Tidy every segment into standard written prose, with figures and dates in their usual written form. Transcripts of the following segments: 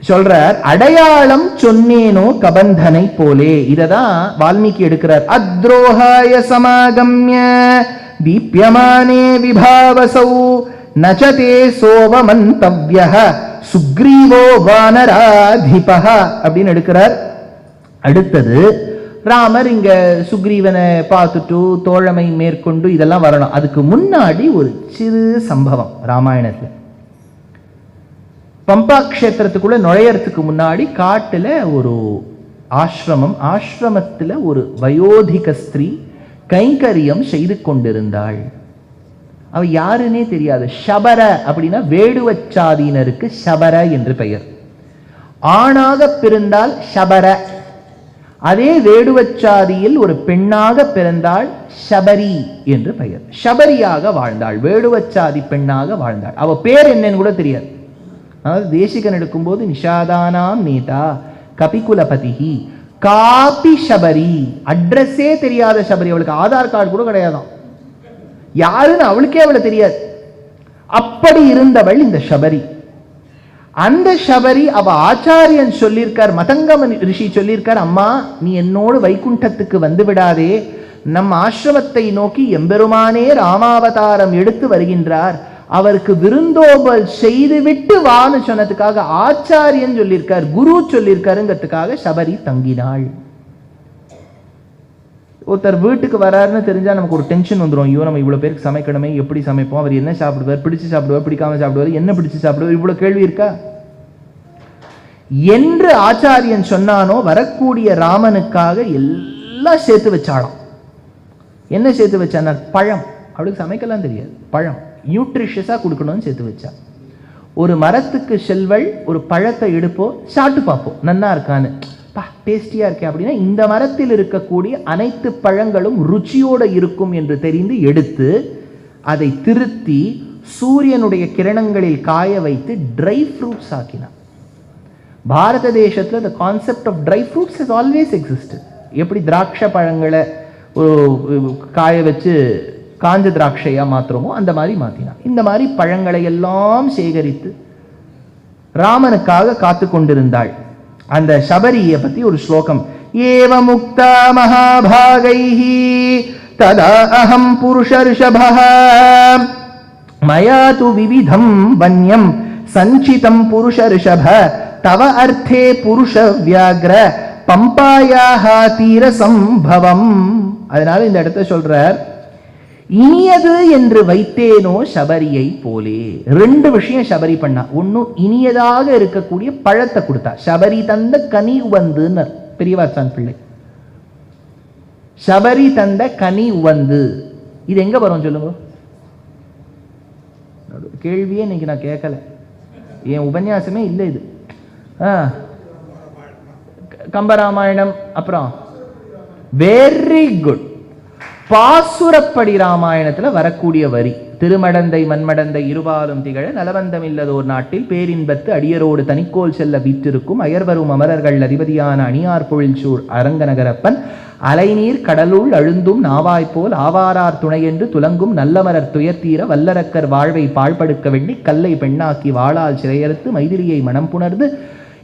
சொல்றார், அடையாளம் சொன்னேனோ கபந்தனை போலே. இததான் வால்மீகி எடுக்கிறார். அத்ரோஹாய சமாகம்ய தீப்யமானே விபாவசௌ நசதே சோவமந்தவ்யஹ சுக்ரீவோ வானராதிபஹ அப்படின்னு எடுக்கிறார். அடுத்தது ராமர் இங்க சுக்ரீவனை பார்த்துட்டு தோழமை மேற்கொண்டு இதெல்லாம் வரணும். அதுக்கு முன்னாடி ஒரு சிறு சம்பவம் ராமாயணத்துல. பம்பா கஷேத்திரத்துக்குள்ள நுழையறதுக்கு முன்னாடி காட்டுல ஒரு ஆசிரமம், ஆசிரமத்துல ஒரு வயோதிக ஸ்திரீ கைங்கரியம் செய்து கொண்டிருந்தாள். அவ யாருன்னே தெரியாது. ஷபர அப்படின்னா வேடுவச்சாதியினருக்கு ஷபர என்று பெயர். ஆணாக பிறந்தால் ஷபர. அதே வேடுவச்சாதியில் ஒரு பெண்ணாக பிறந்தாள் ஷபரி என்று பெயர். ஷபரியாக வாழ்ந்தாள், வேடுவச்சாதி பெண்ணாக வாழ்ந்தாள். அவ பேர் என்னன்னு கூட தெரியாது. அதாவது தேசிகன் எடுக்கும்போது நிஷாதானாம் நேதா கபிகுலபதிஹி காபி ஷபரி, அட்ரஸே தெரியாத ஷபரி. அவளுக்கு ஆதார் கார்டு கூட கிடையாதான், யாருன்னு அவளுக்கே அவளை தெரியாது. அப்படி இருந்தவள் இந்த ஷபரி. அந்த ஷபரி அவ ஆச்சாரியன் சொல்லியிருக்கார், மதங்கம ரிஷி சொல்லியிருக்கார், அம்மா நீ என்னோடு வைகுண்டத்துக்கு வந்து விடாதே, நம் ஆசிரமத்தை நோக்கி எம்பெருமானே ராமாவதாரம் எடுத்து வருகின்றார், அவருக்கு விருந்தோம்பல் செய்துவிட்டு வான்னு சொன்னதுக்காக ஆச்சாரியன் சொல்லியிருக்கார், குரு சொல்லியிருக்காருங்கிறதுக்காக ஷபரி தங்கினாள். ஒருத்தர் வீட்டுக்கு வராருன்னு தெரிஞ்சா நமக்கு ஒரு டென்ஷன் வந்துடும். ஐயோ நம்ம இவ்வளவு பேருக்கு சமைக்கணுமே, எப்படி சமைப்போம், அவர் என்ன சாப்பிடுவார், பிடிச்சு சாப்பிடுவார், பிடிக்காம சாப்பிடுவார், என்ன பிடிச்சு சாப்பிடுவார், இவ்வளவு கேள்வி இருக்கா என்று ஆச்சாரியன் சொன்னானோ வரக்கூடிய ராமனுக்காக எல்லாம் சேர்த்து வச்சாலாம். என்ன சேர்த்து வச்சான? பழம். அவளுக்கு சமைக்கலாம் தெரியாது, பழம் நியூட்ரிஷியஸா கொடுக்கணும்னு சேர்த்து வச்சா. ஒரு மரத்துக்கு செல்வள் ஒரு பழத்தை எடுப்போம், சாப்பிட்டு பார்ப்போம் நன்னா இருக்கான்னு, டேஸ்டியா இருக்கே அப்படின்னா இந்த மரத்தில் இருக்கக்கூடிய அனைத்து பழங்களும் ருச்சியோடு இருக்கும் என்று தெரிந்து எடுத்து அதை திருத்தி சூரியனுடைய கிரணங்களில் காய வைத்து ட்ரை ஃப்ரூட்ஸ் ஆக்கினார். பாரத தேசத்துல the concept of dry fruits has always existed. எப்படி திராட்சை பழங்களை காய வச்சு காஞ்ச திராட்சையா மாத்திரமோ அந்த மாதிரி மாத்தினார். இந்த மாதிரி பழங்களை எல்லாம் சேகரித்து ராமனுக்காக காத்து கொண்டிருந்தாள். அந்த ஷபரியை பத்தி ஒரு ஸ்லோகம். ஏவ முக்தா மகாபாகைஹி ததா அஹம் புருஷர்ஷபஹ மயா து விவிதம் வன்யம் சஞ்சிதம் புருஷர்ஷப தவ அர்த்தே புருஷ வியாக்ர பம்பாயாஹ தீர சம்பவம். அதனால இந்த இடத்தை சொல்றார், இனியது என்று வைத்தேனோ ஷபரியை போலே. ரெண்டு விஷயம் ஷபரி பண்ணா. ஒன்னு இனியதாக இருக்கக்கூடிய பழத்தை கொடுத்தா. ஷபரி தந்த கனி உவந்து பெரியவாச்சான் பிள்ளை. ஷபரி தந்த கனி உவந்து இது எங்க வரும் சொல்லுங்க? கேள்வியே இன்னைக்கு நான் கேட்கல, என் உபன்யாசமே இல்லை இது. கம்பராமாயணம். அப்புறம் வெரி குட், பாசுரப்படி ராமாயணத்துல வரக்கூடிய வரி. திருமடந்தை மண்மடந்தை இருபாலும் திகழ நலவந்தம் இல்லதோர் நாட்டில் பேரின்பத்து அடியரோடு தனிக்கோல் செல்ல வீற்றிருக்கும் அயர்வரும் அமரர்கள் அதிபதியான அணியார் பொழில் சூழ் அரங்கநகரப்பன் அலைநீர் கடலுள் அழுந்தும் நாவாய்போல் ஆவாரார் துணையென்று துலங்கும் நல்லமரர் துயர்த்தீர வல்லரக்கர் வாழ்வை பாழ்படுக்க வேண்டி கல்லை பெண்ணாக்கி வாளால் சிறையறுத்து மைதிலியை மனம் புணர்ந்து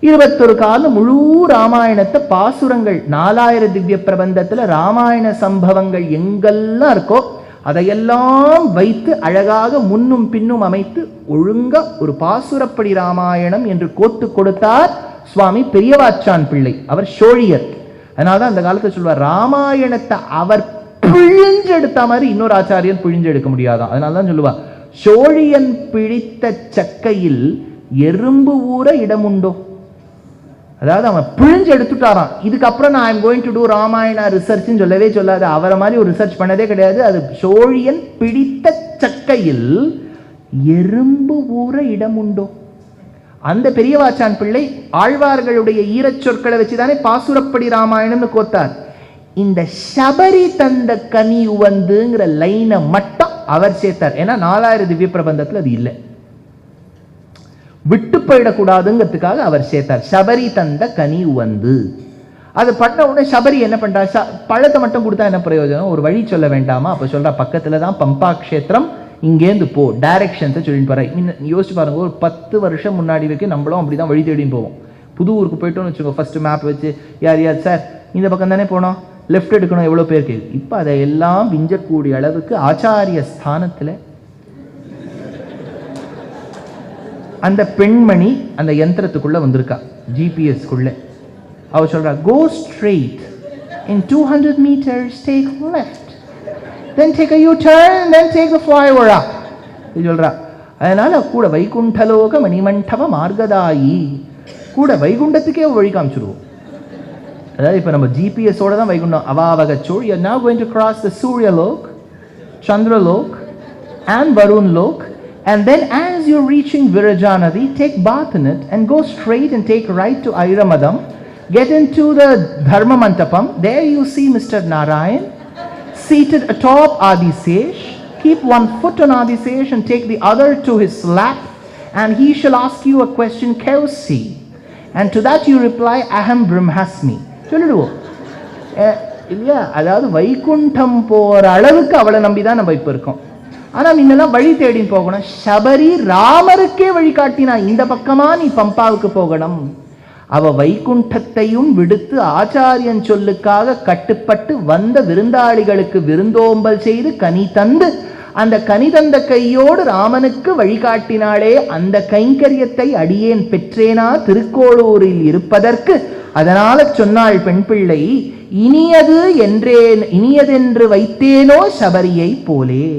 21 காலம் முழு ராமாயணத்தை பாசுரங்கள் 4000 திவ்ய பிரபந்தத்துல ராமாயண சம்பவங்கள் எங்கெல்லாம் இருக்கோ அதையெல்லாம் வைத்து அழகாக முன்னும் பின்னும் அமைத்து ஒழுங்கா ஒரு பாசுரப்படி ராமாயணம் என்று கோத்து கொடுத்தார் சுவாமி பெரியவாச்சான் பிள்ளை. அவர் சோழியர். அதனால்தான் அந்த காலத்தை சொல்வார், ராமாயணத்தை அவர் பிழிஞ்செடுத்த மாதிரி இன்னொரு ஆச்சாரியன் பிழிஞ்செடுக்க முடியாதான். அதனால்தான் சொல்லுவார், சோழியன் பிடித்த சக்கையில் எறும்பு ஊற இடம் உண்டோ. அதாவது அவன் பிழிஞ்சு எடுத்துட்டாரான். இதுக்கப்புறம் நான் I'm going to do Ramayana ரிசர்ச்னு சொல்லவே சொல்லாது. அவரை மாதிரி ஒரு ரிசர்ச் பண்ணதே கிடையாது. அது சோழியன் பிடித்த சக்கையில் எறும்பு ஊற இடம் உண்டோ. அந்த பெரியவாச்சான் பிள்ளை ஆழ்வார்களுடைய ஈரச் சொற்களை வச்சுதானே பாசுரப்படி ராமாயணம்னு கோத்தார். இந்த ஷபரி தந்த கனி உவந்துங்கிற லைனை மட்டும் அவர் சேர்த்தார். ஏன்னா 4000 திவ்ய பிரபந்தத்தில் அது இல்லை, விட்டு போயிடக்கூடாதுங்கிறதுக்காக அவர் சேர்த்தார். ஷபரி தந்த கனி உவந்து. அது பண்ண உடனே ஷபரி என்ன பண்றா, பழத்தை மட்டும் கொடுத்தா என்ன பிரயோஜனம், ஒரு வழி சொல்ல வேண்டாமா? அப்ப சொல்றா, பக்கத்துல தான் பம்பா கஷேத்திரம், இங்கேருந்து போ, டைரக்ஷன்ஸை சொல்லிட்டு போற. யோசிச்சு பாருங்க, ஒரு 10 வருஷம் முன்னாடி வரைக்கும் நம்மளும் அப்படிதான் வழி தேடின்னு போவோம். புது ஊருக்கு போயிட்டோம்னு வச்சுக்கோ, ஃபர்ஸ்ட் மேப் வச்சு யார் யார் சார் இந்த பக்கம் தானே போனோம், லெஃப்ட் எடுக்கணும், எவ்வளோ பேருக்கு. இப்போ அதை எல்லாம் விஞ்சக்கூடிய அளவுக்கு ஆச்சாரிய ஸ்தானத்தில் அந்த பெண்மணி அந்த யந்திரத்துக்குள்ள வந்திருக்கா, ஜிபிஎஸ்க்குள்ள. அவ சொல்றா, கோ straight, in 200 meters take left, then take a U-turn, then take the flyover up. இது சொல்றா. அதனால கூட வைகுண்டலோக மணிமண்டப மார்கதாயி, கூட வைகுண்டத்துக்கே வழி காமிச்சிடுவோம். அதாவது இப்போ நம்ம ஜிபிஎஸோட தான் Vaikuntham. அவாவகச்சோள், you are now going to cross the Surya Lok, Chandra Lok and Varun Lok, and then as you're reaching Virajanadi, take bath in it and go straight and take right to Airamadam. Get into the Dharma Mantapam. There you see Mr. Narayan seated atop Adisesh. Keep one foot on Adisesh and take the other to his lap, and he shall ask you a question, Kausi. And to that you reply, Aham Brahmasmi. சொல்லிடுவோம் இல்லையா? அதாவது வைகுண்டம் போகிற அளவுக்கு அவளை நம்பி தான் நம்ம இப்போ இருக்கோம். ஆனால் முன்னெல்லாம் வழி தேடின்னு போகணும். சபரி ராமருக்கே வழி காட்டினா, இந்த பக்கமா நீ பம்பாவுக்கு போகணும். அவ வைகுண்டத்தையும் விடுத்து ஆச்சாரியன் சொல்லுக்காக கட்டுப்பட்டு வந்த விருந்தாளிகளுக்கு விருந்தோம்பல் செய்து கனி தந்து, அந்த கனி தந்த கையோடு ராமனுக்கு வழிகாட்டினாலே, அந்த கைங்கரியத்தை அடியேன் பெற்றேனா திருக்கோளூரில் இருப்பதற்கு. அதனால சொன்னாள் பெண் பிள்ளை, இனியது என்றேன், இனியதென்று வைத்தேனோ சபரியை போலே.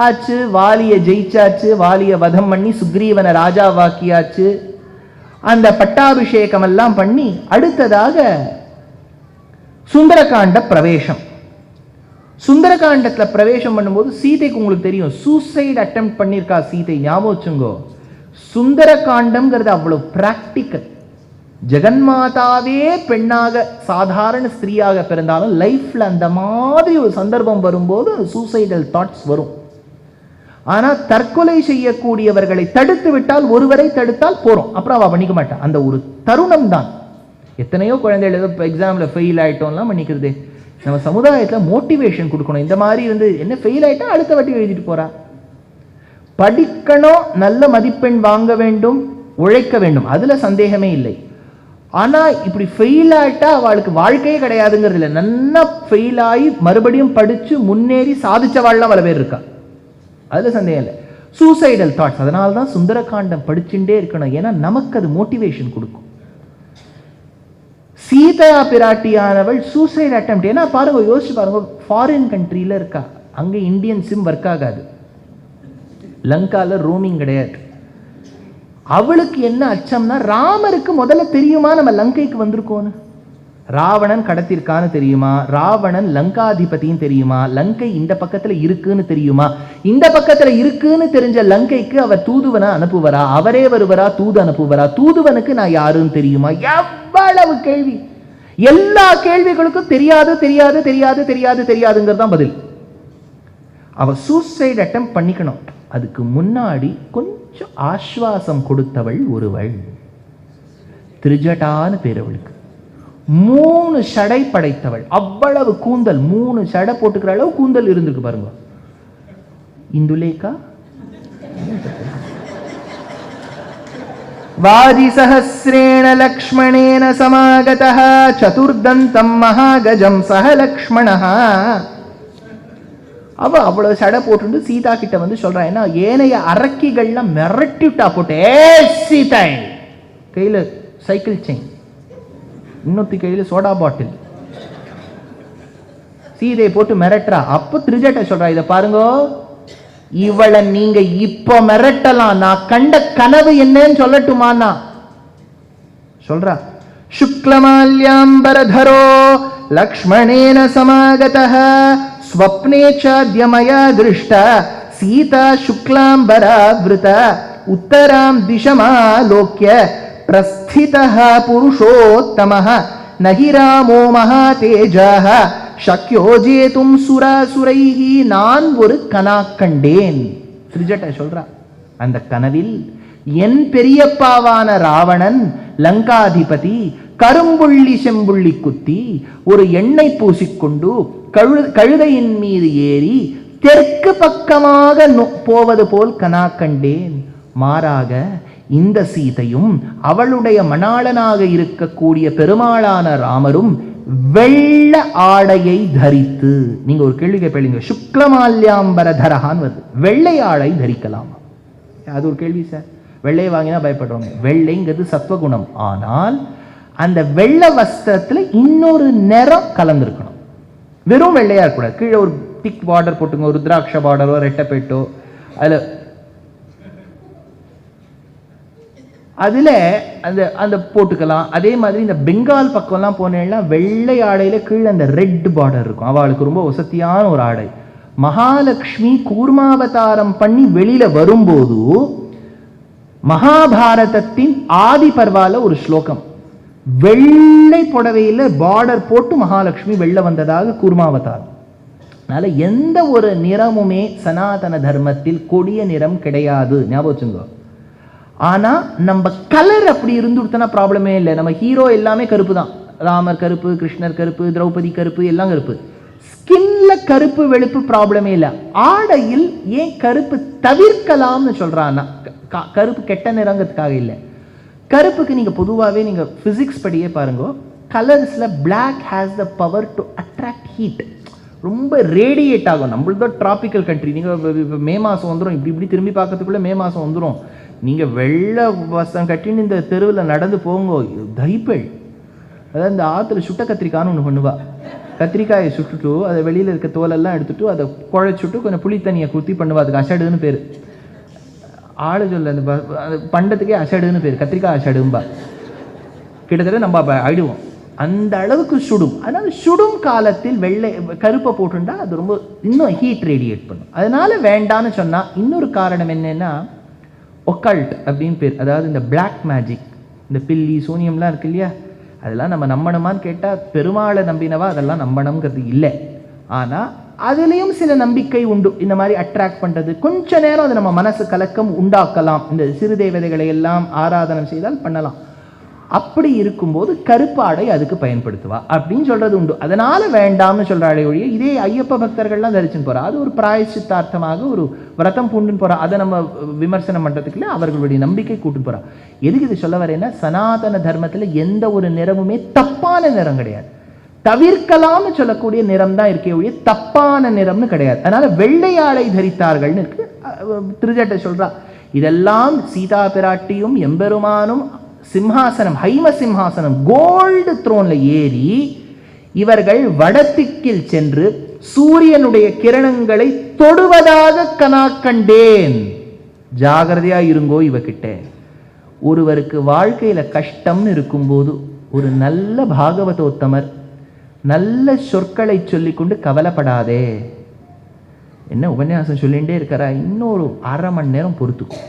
ஆச்சு, வாலிய ஜெயிச்சாச்சு, வாலிய வதம் பண்ணி சுக்ரீவனை ராஜா வாக்கியாச்சு, அந்த பட்டாபிஷேகம் எல்லாம் பண்ணி அடுத்ததாக சுந்தரகாண்ட பிரவேசம். சுந்தரகாண்டத்தில் பிரவேசம் பண்ணும்போது சீதைக்கு உங்களுக்கு தெரியும் சூசைட் அட்டெம்ப்ட் பண்ணியிருக்கா சீதை, ஞாபகம் வச்சுங்கோ. சுந்தரகாண்டம்ங்கிறது அவ்வளவு பிராக்டிக்கல். ஜெகன்மாதாவே பெண்ணாக சாதாரண ஸ்திரீயாக பிறந்தாலும் லைஃப்ல அந்த மாதிரி ஒரு சந்தர்ப்பம் வரும்போது சூசைடல் தாட்ஸ் வரும். ஆனால் தற்கொலை செய்யக்கூடியவர்களை தடுத்து விட்டால், ஒருவரை தடுத்தால் போறோம், அப்புறம் அவ பண்ணிக்க மாட்டான். அந்த ஒரு தருணம் தான். எத்தனையோ குழந்தைகள் ஏதோ எக்ஸாமில் ஃபெயில் ஆகிட்டோம்லாம் பண்ணிக்கிறது. நம்ம சமுதாயத்தில் மோட்டிவேஷன் கொடுக்கணும். இந்த மாதிரி இருந்து என்ன ஃபெயில் ஆகிட்டா அடுத்த வாட்டி எழுதிட்டு போறா. படிக்கணும், நல்ல மதிப்பெண் வாங்க வேண்டும், உழைக்க வேண்டும், அதில் சந்தேகமே இல்லை. ஆனால் இப்படி ஃபெயில் ஆகிட்டா அவளுக்கு வாழ்க்கையே கிடையாதுங்கிறது இல்லை. நல்லா ஃபெயில் ஆகி மறுபடியும் படித்து முன்னேறி சாதிச்சவாள்லாம் பல பேர் இருக்கா, அதில் சந்தேகம் இல்லை. Suicidal thoughts. அதனால தான் சுந்தரகாண்டம் படிச்சுட்டே இருக்கணும். ஏன்னா நமக்கு அது மோட்டிவேஷன் கொடுக்கும். சீதா பிராட்டியானவள் சூசைட் அட்டெம்ப்ட். ஏன்னா பாருங்க, யோசிச்சு பாருங்க, ஃபாரின் கண்ட்ரியில் இருக்கா, அங்கே இந்தியன் சிம் ஒர்க் ஆகாது, லங்காவில் ரோமிங் கிடையாது. அவளுக்கு என்ன அச்சம்னா, ராமருக்கு முதல்ல தெரியுமா நம்ம லங்கைக்கு வந்திருக்கோன்னு? ராவணன் கடத்திருக்கான்னு தெரியுமா? ராவணன் லங்காதிபதியும் தெரியுமா? லங்கை இந்த பக்கத்துல இருக்குன்னு தெரியுமா? இந்த பக்கத்துல இருக்குன்னு தெரிஞ்ச லங்கைக்கு அவர் தூதுவனை அனுப்புவரா? அவரே வருவரா? தூது அனுப்புவரா? தூதுவனுக்கு நான் யாருன்னு தெரியுமா? எவ்வளவு கேள்வி! எல்லா கேள்விகளுக்கும் தெரியாது தெரியாது தெரியாது தெரியாது தெரியாதுங்கிறது தான் பதில். அவ சூசைட் அட்டெம்ப்ட் பண்ணிக்கணும். அதுக்கு முன்னாடி கொஞ்சம் ஆஸ்வாசம் கொடுத்தவள் ஒருவள், திரிஜட்டான பேர் அவளுக்கு. 3 சடை படைத்தவள். அவ்வளவு கூந்தல், 3 சடை போட்டுக்கிற அளவு கூந்தல் இருந்திருக்கு பாருங்க. இந்துலேகா வாதி சஹஸ்ரேண லக்ஷ்மணேன சமாகதः சதுர்தந்தம் மகாகஜம் சஹ லக்ஷ்மணः. அவ அவ்வளவு சடை போட்டு சீதா கிட்ட வந்து சொல்றா, ஏன்னா ஏனைய அரக்கிகள்லாம் மிரட்டிவிட்டா போட்டு, சீதை கையில சைக்கிள் செயின், இன்னொத்தி கையில் சோடா பாட்டில், சீதையை போட்டு மிரட்டுறா. அப்போ திரிஜட்ட சொல்றா, இதை பாருங்க, இவளை நீங்க இப்ப மிரட்டலாம், நான் கண்ட கனவு என்னன்னு சொல்லட்டுமான்னா சொல்றா. சுக்லமால்யாம்பரதரோ லக்ஷ்மணேன சமாகதः ஸ்வப்னே சாத்யமயா திருஷ்ட சீதா சுக்லாம்பராவ்ருத உத்தராம் திசமாலோக்ய பிரஸ்திதः புருஷோத்தமः நஹி ராமோ மகாதேஜாஹ சக்யோ ஜேதும் சுராசுரைஹி. நான் ஒரு கனா கண்டேன். திரிஜட்ட சொல்றா, அந்த கனவில் என் பெரியப்பாவான ராவணன் லங்காதிபதி கரும்புள்ளி செம்புள்ளி குத்தி ஒரு எண்ணெய் பூசிக்கொண்டு கழுதையின் மீது ஏறி தெற்கு பக்கமாக போவது போல் கனா கண்டேன். மாறாக இந்த சீதையும் அவளுடைய மணாளனாக இருக்கக்கூடிய பெருமாளான ராமரும் வெள்ள ஆடையை தரித்து, நீங்க ஒரு கேள்வி கேட்பீங்க, சுக்லமால்யாம்பரதரஹான் வருது, வெள்ளை ஆடை தரிக்கலாமா? அது ஒரு கேள்வி சார். வெள்ளையை வாங்கினா பயப்படுறவங்க. வெள்ளைங்கிறது சத்வகுணம். ஆனால் அந்த வெள்ளை வஸ்திரத்துல இன்னொரு நிறம் கலந்துருக்கணும். வெறும் வெள்ளையா இருக்கக்கூடாது. கீழே ஒரு திக் பார்டர் போட்டுங்க, ஒரு ருத்ராட்ச பார்டரோ ரெட்டப்பேட்டோ, அதுல அந்த அந்த போட்டுக்கலாம். அதே மாதிரி இந்த பெங்கால் பக்கம்லாம் போனேன்னா வெள்ளை ஆடையில கீழே அந்த ரெட் பார்டர் இருக்கும். அவளுக்கு ரொம்ப வசதியான ஒரு ஆடை. மகாலட்சுமி கூர்மாவதாரம் பண்ணி வெளியில வரும்போது மகாபாரதத்தின் ஆதி பர்வால ஒரு ஸ்லோகம், வெள்ளை புடவையில பார்டர் போட்டு மகாலட்சுமி வெளில வந்ததாக கூர்மாவதாரம். அதனால எந்த ஒரு நிறமுமே சனாதன தர்மத்தில் கொடிய நிறம் கிடையாது, ஞாபகம் வச்சுங்க. ஆனா நம்ம கலர் அப்படி இருந்துடுத்தனா ப்ராப்ளமே இல்லை. நம்ம ஹீரோ எல்லாமே கருப்பு தான். ராமர் கருப்பு, கிருஷ்ணர் கருப்பு, திரௌபதி கருப்பு, எல்லாம் கருப்பு. ஸ்கின்ல கருப்பு வெளுப்பு ப்ராப்ளமே இல்லை. ஆடையில் ஏன் கருப்பு தவிர்க்கலாம்னு சொல்றான்னா, கருப்பு கெட்ட நிறங்கிறதுக்காக இல்லை. கருப்புக்கு நீங்க பொதுவாகவே நீங்க பிசிக்ஸ் படியே பாருங்க, கலர்ஸ்ல black has the power to attract heat. ரொம்ப ரேடியேட் ஆகும். நம்மளது டிராபிக்கல் கண்ட்ரி. நீங்க மே மாசம் வந்துடும், இப்படி திரும்பி பார்க்கறதுக்குள்ள மே மாசம் வந்துடும். நீங்க வெள்ளை வஸ்திரம் கட்டின்னு இந்த தெருவில் நடந்து போங்க, தைப்பெள். அதாவது இந்த ஆற்றுல சுட்ட கத்திரிக்காய்னு ஒன்று பண்ணுவா. கத்திரிக்காயை சுட்டுட்டு அதை வெளியில் இருக்க தோலெல்லாம் எடுத்துட்டு அதை குழைச்சுட்டு கொஞ்சம் புளி தண்ணியை குத்தி பண்ணுவா. அதுக்கு அசடுன்னு பேர். ஆளு சொல்ல அந்த பண்டத்துக்கே அசடுன்னு பேர், கத்திரிக்காய் அசடும்பா. கிட்டத்தட்ட நம்ம ஆயிடுவோம், அந்த அளவுக்கு சுடும். அதனால சுடும் காலத்தில் வெள்ளை கருப்பை போட்டுட்டா அது ரொம்ப இன்னும் ஹீட் ரேடியேட் பண்ணும். அதனால வேண்டான்னு சொன்னா இன்னொரு காரணம் என்னன்னா, ஒக்கல்ட் அப்படின்னு பேர். அதாவது இந்த பிளாக் மேஜிக், இந்த பில்லி சூனியம்லாம் இருக்கு இல்லையா, அதெல்லாம் நம்ம நம்பணுமான்னு கேட்டால் பெருமாளை நம்பினவா அதெல்லாம் நம்பணுங்கிறது இல்லை. ஆனால் அதுலேயும் சில நம்பிக்கை உண்டு. இந்த மாதிரி அட்ராக்ட் பண்ணுறது கொஞ்ச நேரம் அது நம்ம மனசு கலக்கம் உண்டாக்கலாம். இந்த சிறு தேவதைகளை எல்லாம் ஆராதனை செய்தால் பண்ணலாம். அப்படி இருக்கும்போது கருப்பாடை அதுக்கு பயன்படுத்துவா அப்படின்னு சொல்றது உண்டு. அதனால வேண்டாம்னு சொல்றாளே ஒழிய, இதே ஐயப்ப பக்தர்கள்லாம் தரிச்சுன்னு போறா, அது ஒரு பிராயச்சித்தார்த்தமாக ஒரு விரதம் பூண்டுன்னு போறா. அதை நம்ம விமர்சனம் பண்றதுக்குள்ள அவர்களுடைய நம்பிக்கை கூட்டு போறா. எதுக்கு இது சொல்ல வரேன்னா, சனாதன தர்மத்துல எந்த ஒரு நிறமுமே தப்பான நிறம் கிடையாது. தவிர்க்கலாம்னு சொல்லக்கூடிய நிறம் தான் இருக்கே ஒழிய தப்பான நிறம்னு கிடையாது. அதனால வெள்ளை ஆடை தரித்தார்கள்னு இருக்கு. திருஜட்டை சொல்றா, இதெல்லாம் சீதா பிராட்டியும் எம்பெருமானும் சிம்ஹாசனம், ஹைம சிம்ஹாசனம், கோல்டு த்ரோன்ல ஏறி இவர்கள் வடதிக்கில் சென்று சூரியனுடைய கிரணங்களை தொடுவதாக கனா கண்டேன். ஜாகிரதையா இருங்கோ இவகிட்ட. ஒருவருக்கு வாழ்க்கையில கஷ்டம்னு இருக்கும்போது ஒரு நல்ல பாகவதோத்தமர் நல்ல சொற்களை சொல்லிக்கொண்டு கவலைப்படாதே, என்ன உபன்யாசம் சொல்லிகிட்டே இருக்கிறா, இன்னொரு அரை மணி நேரம் பொறுத்துக்கும்,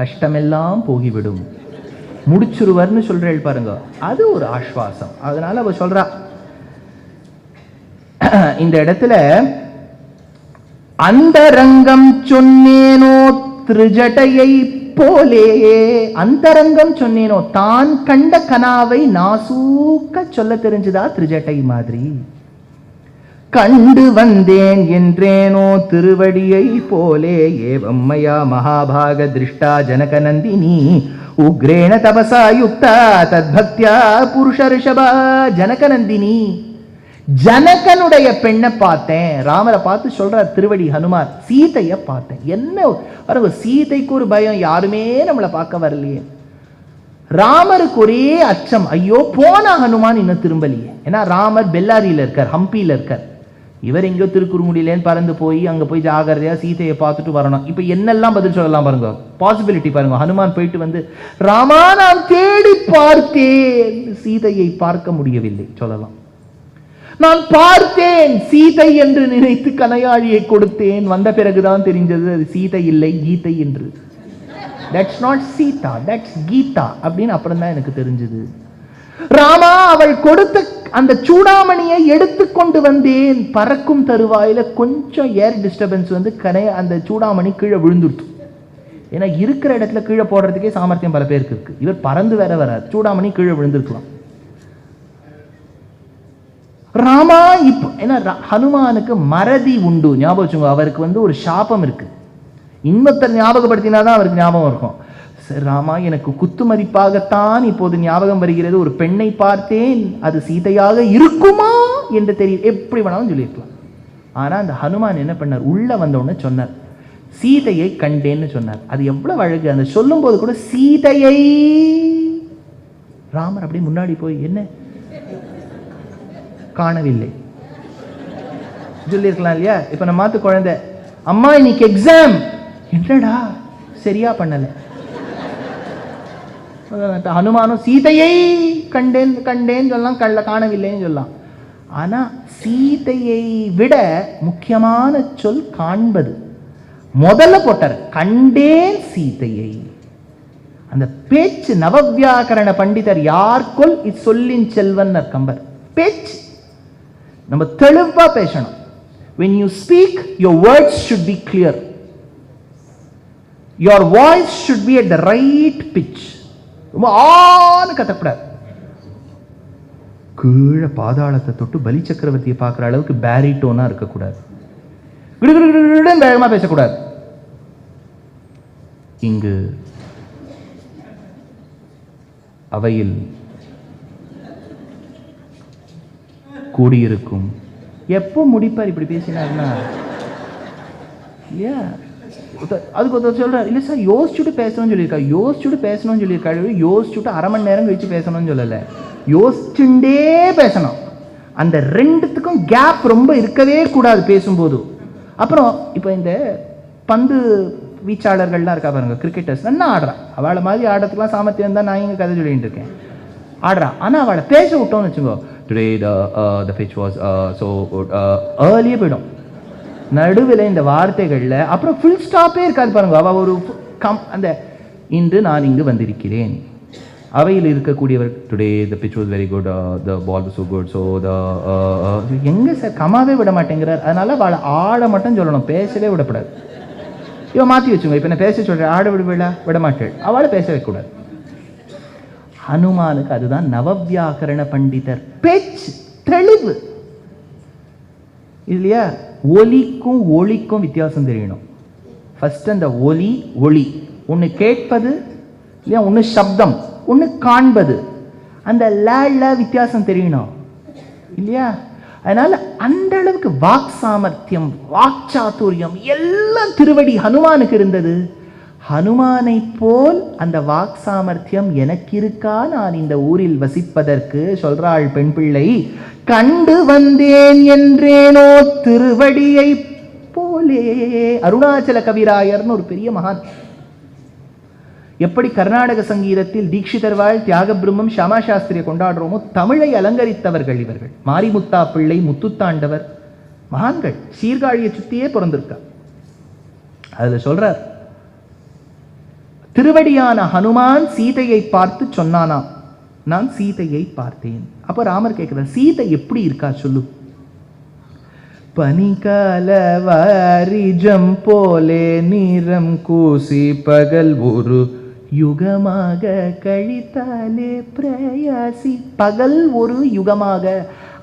கஷ்டமெல்லாம் போகிவிடும், முடிச்சிருவர்னு சொல்றேள் பாருங்க, அது ஒரு ஆஸ்வாசம். அதனால அவ சொல்றா இந்த இடத்துல, அந்த ரங்கம் சொன்னேனோ திருஜடையை போலே. அந்தரங்கம் சொன்னேனோ, தான் கண்ட கனாவை நாசூக்க சொல்ல தெரிஞ்சுதா திருஜட்டை மாதிரி. கண்டு வந்தேன் என்றேனோ திருவடியை போலே. ஏவம்மையா மகாபாக திருஷ்டா ஜனக நந்தினி உக்ரேண தபசா யுக்தா தத்பக்தியா புருஷ ரிஷபா. ஜனக நந்தினி, ஜனகனுடைய பெண்ணை பார்த்தேன். ராமரை பார்த்து சொல்ற திருவடி ஹனுமார், சீதைய பார்த்தேன். என்ன சீதைக்கு ஒரு பயம், யாருமே நம்மளை பார்க்க வரலையே. ராமருக்கு ஒரே அச்சம், ஐயோ போன ஹனுமான் இன்னும் திரும்பலையே. ஏன்னா ராமர் பெல்லாரியில இருக்கார், ஹம்பியில இருக்கார். இவர் எங்கேயோ திருக்குறுங்குடியிலேன்னு பறந்து போய் அங்க போய் ஜாகிரதையா சீதையை பார்த்துட்டு வரணும். இப்ப என்னெல்லாம் பதில் சொல்லலாம் பாருங்க, பாசிபிலிட்டி பாருங்க. ஹனுமான் போயிட்டு வந்து, ராமா நான் தேடி பார்த்தேன், சீதையை பார்க்க முடியவில்லை சொல்லலாம். நான் பார்த்தேன், சீதை என்று நினைத்து கனையாழியை கொடுத்தேன், வந்த பிறகுதான் தெரிஞ்சது அது சீதை இல்லை கீதை என்று. That's not Seetha, that's Geetha அப்படின்னு அப்புறம் தான் எனக்கு தெரிஞ்சது. ராமா அவள் கொடுத்த அந்த சூடாமணியை எடுத்துக்கொண்டு வந்தேன். பறக்கும் தருவாயில கொஞ்சம் ஏர் டிஸ்டர்பன்ஸ் வந்து அந்த சூடாமணி கீழே விழுந்துடுத்து. ஏன்னா இருக்கிற இடத்துல கீழே போடுறதுக்கே சாமர்த்தியம் பல பேருக்கு இருக்கு. இவர் பறந்து வேற வராது, சூடாமணி கீழே விழுந்திருக்கலாம். ராமா இப்ப ஏன்னா ஹனுமானுக்கு மறதி உண்டு, ஞாபகம் வச்சுங்க. அவருக்கு வந்து ஒரு சாபம் இருக்கு. இன்னொருத்தர் ஞாபகப்படுத்தினாதான் அவருக்கு ஞாபகம் இருக்கும். ராமா, எனக்கு குத்து மதிப்பாகத்தான் இப்போது ஞாபகம் வருகிறது, ஒரு பெண்ணை பார்த்தேன், அது சீதையாக இருக்குமா என்று தெரியும். எப்படி வேணாலும் சொல்லியிருக்கலாம். ஆனா அந்த ஹனுமான் என்ன பண்ணார், உள்ள வந்தோன்னு சொன்னார், சீதையை கண்டேன்னு சொன்னார். அது எவ்வளவு அழகு. அந்த சொல்லும் போது கூட சீதையை, ராமர் அப்படியே முன்னாடி போய் என்ன காணவில்லை சொல்லியிருக்கலாம் இல்லையா? இப்ப நம்ம மாத்து குழந்தை, அம்மா இன்னைக்கு எக்ஸாம், என்னடா சரியா பண்ணல. ஹனுமானும் சீதையை கண்டேன் கண்டேன்னு சொல்லலாம், காணவில்லைன்னு சொல்லலாம். ஆனா சீதையை விட முக்கியமான சொல் காண்பது. முதல்ல போட்டார், கண்டேன் சீதையை. அந்த பேச்சு நவவியாக்கரண பண்டிதர் யார்கொல் இச்சொல்லின் செல்வன் கம்பர். பேச்சு நம்ம தெளிவா பேசணும். When you speak, your words should be clear. Your voice should be at the right pitch. ரொம்ப ஆன்னு கத்தக்கூடாது. கீழே பாதாளத்தை தொட்டு பலி சக்கரவர்த்தியை பார்க்குற அளவுக்கு பேரிட்டோனா இருக்கக்கூடாது. வேகமா பேசக்கூடாது. இங்கு அவையில் கூடியிருக்கும், எப்போ முடிப்பார் இப்படி பேசினார்னா இல்லையா? அதுக்கு ஒருத்தர் சொல்றாரு, இல்லை சார் யோசிச்சுட்டு பேசணும்னு சொல்லியிருக்கா. யோசிச்சுட்டு பேசணும்னு சொல்லியிருக்காரு, யோசிச்சுட்டு அரை மணி நேரம் கழிச்சு பேசணும்னு சொல்லலை, யோசிச்சுட்டே பேசணும். அந்த ரெண்டுத்துக்கும் கேப் ரொம்ப இருக்கவே கூடாது பேசும்போது. அப்புறம் இப்போ இந்த பந்து வீச்சாளர்கள்லாம் இருக்கா பாருங்க, கிரிக்கெட்டர்ஸ் நல்லா ஆடுறா, அவளை மாதிரி ஆடுறதுக்குலாம் சாமர்த்தியம் தான் நான் இங்கே கதை சொல்லிட்டு இருக்கேன். ஆடுறா, ஆனால் அவளை பேச விட்டோம்னு வச்சுக்கோ, today the pitch was so ஏர்லியே போயிடும் நடுவில் இந்த வார்த்தைகளில். அப்புறம் ஃபுல் ஸ்டாப்பே இருக்காது பாருங்க. அவள் ஒரு அந்த இன்று நான் இங்கு வந்திருக்கிறேன், அவையில் இருக்கக்கூடியவர், today the pitch was very good, the ball was so good, so the எங்கே சார் கமாவே விட மாட்டேங்கிறார். அதனால அவளை ஆட மட்டும் சொல்லணும், பேசவே விடக்கூடாது. இவன் மாற்றி வச்சுங்க, இப்போ என்ன பேச சொல்கிறேன், ஆட விட மாட்டேன், அவளை பேச வைக்கக்கூடாது. ஹனுமானுக்கு அதுதான் நவவியாக்கரண பண்டிதர், பேச்சு தெளிவு இல்லையா? ஒலிக்கும் ஒளிக்கும் வித்தியாசம் தெரியணும். ஃபர்ஸ்ட் அந்த ஒலி ஒளி, ஒன்று கேட்பது இல்லையா, ஒன்று சப்தம், ஒன்று காண்பது. அந்த ல வித்தியாசம் தெரியணும் இல்லையா? அதனால அந்த அளவுக்கு வாக் சாமர்த்தியம், வாக்சாத்துரியம் எல்லாம் திருவடி ஹனுமானுக்கு இருந்தது. ஹனுமானை போல் அந்த வாக் சாமர்த்தியம் எனக்கு இருக்கா நான் இந்த ஊரில் வசிப்பதற்கு? சொல்றாள் பெண் பிள்ளை, கண்டு வந்தேன் என்றேனோ திருவடியை போலே. அருணாச்சல கவிராயர்னு ஒரு பெரிய மகான். எப்படி கர்நாடக சங்கீதத்தில் தீட்சிதர்வாள், தியாக பிரம்மம், ஷாமா சாஸ்திரியை கொண்டாடுறோமோ, தமிழை அலங்கரித்தவர்கள் இவர்கள். மாரிமுத்தா பிள்ளை, முத்துத்தாண்டவர் மகான்கள். சீர்காழியை சுத்தியே பிறந்திருக்கா. அதுல சொல்றார், திருவடியான ஹனுமான் சீதையை பார்த்து சொன்னானாம், நான் சீதையை பார்த்தேன். அப்ப ராமர் கேட்கிறார், சீதை எப்படி இருக்கா சொல்லு. பனிகால வாரிஜம் போலே நீரம் கூசி பகல் ஒரு யுகமாக கழித்தாலே பிரயாசி. பகல் ஒரு யுகமாக,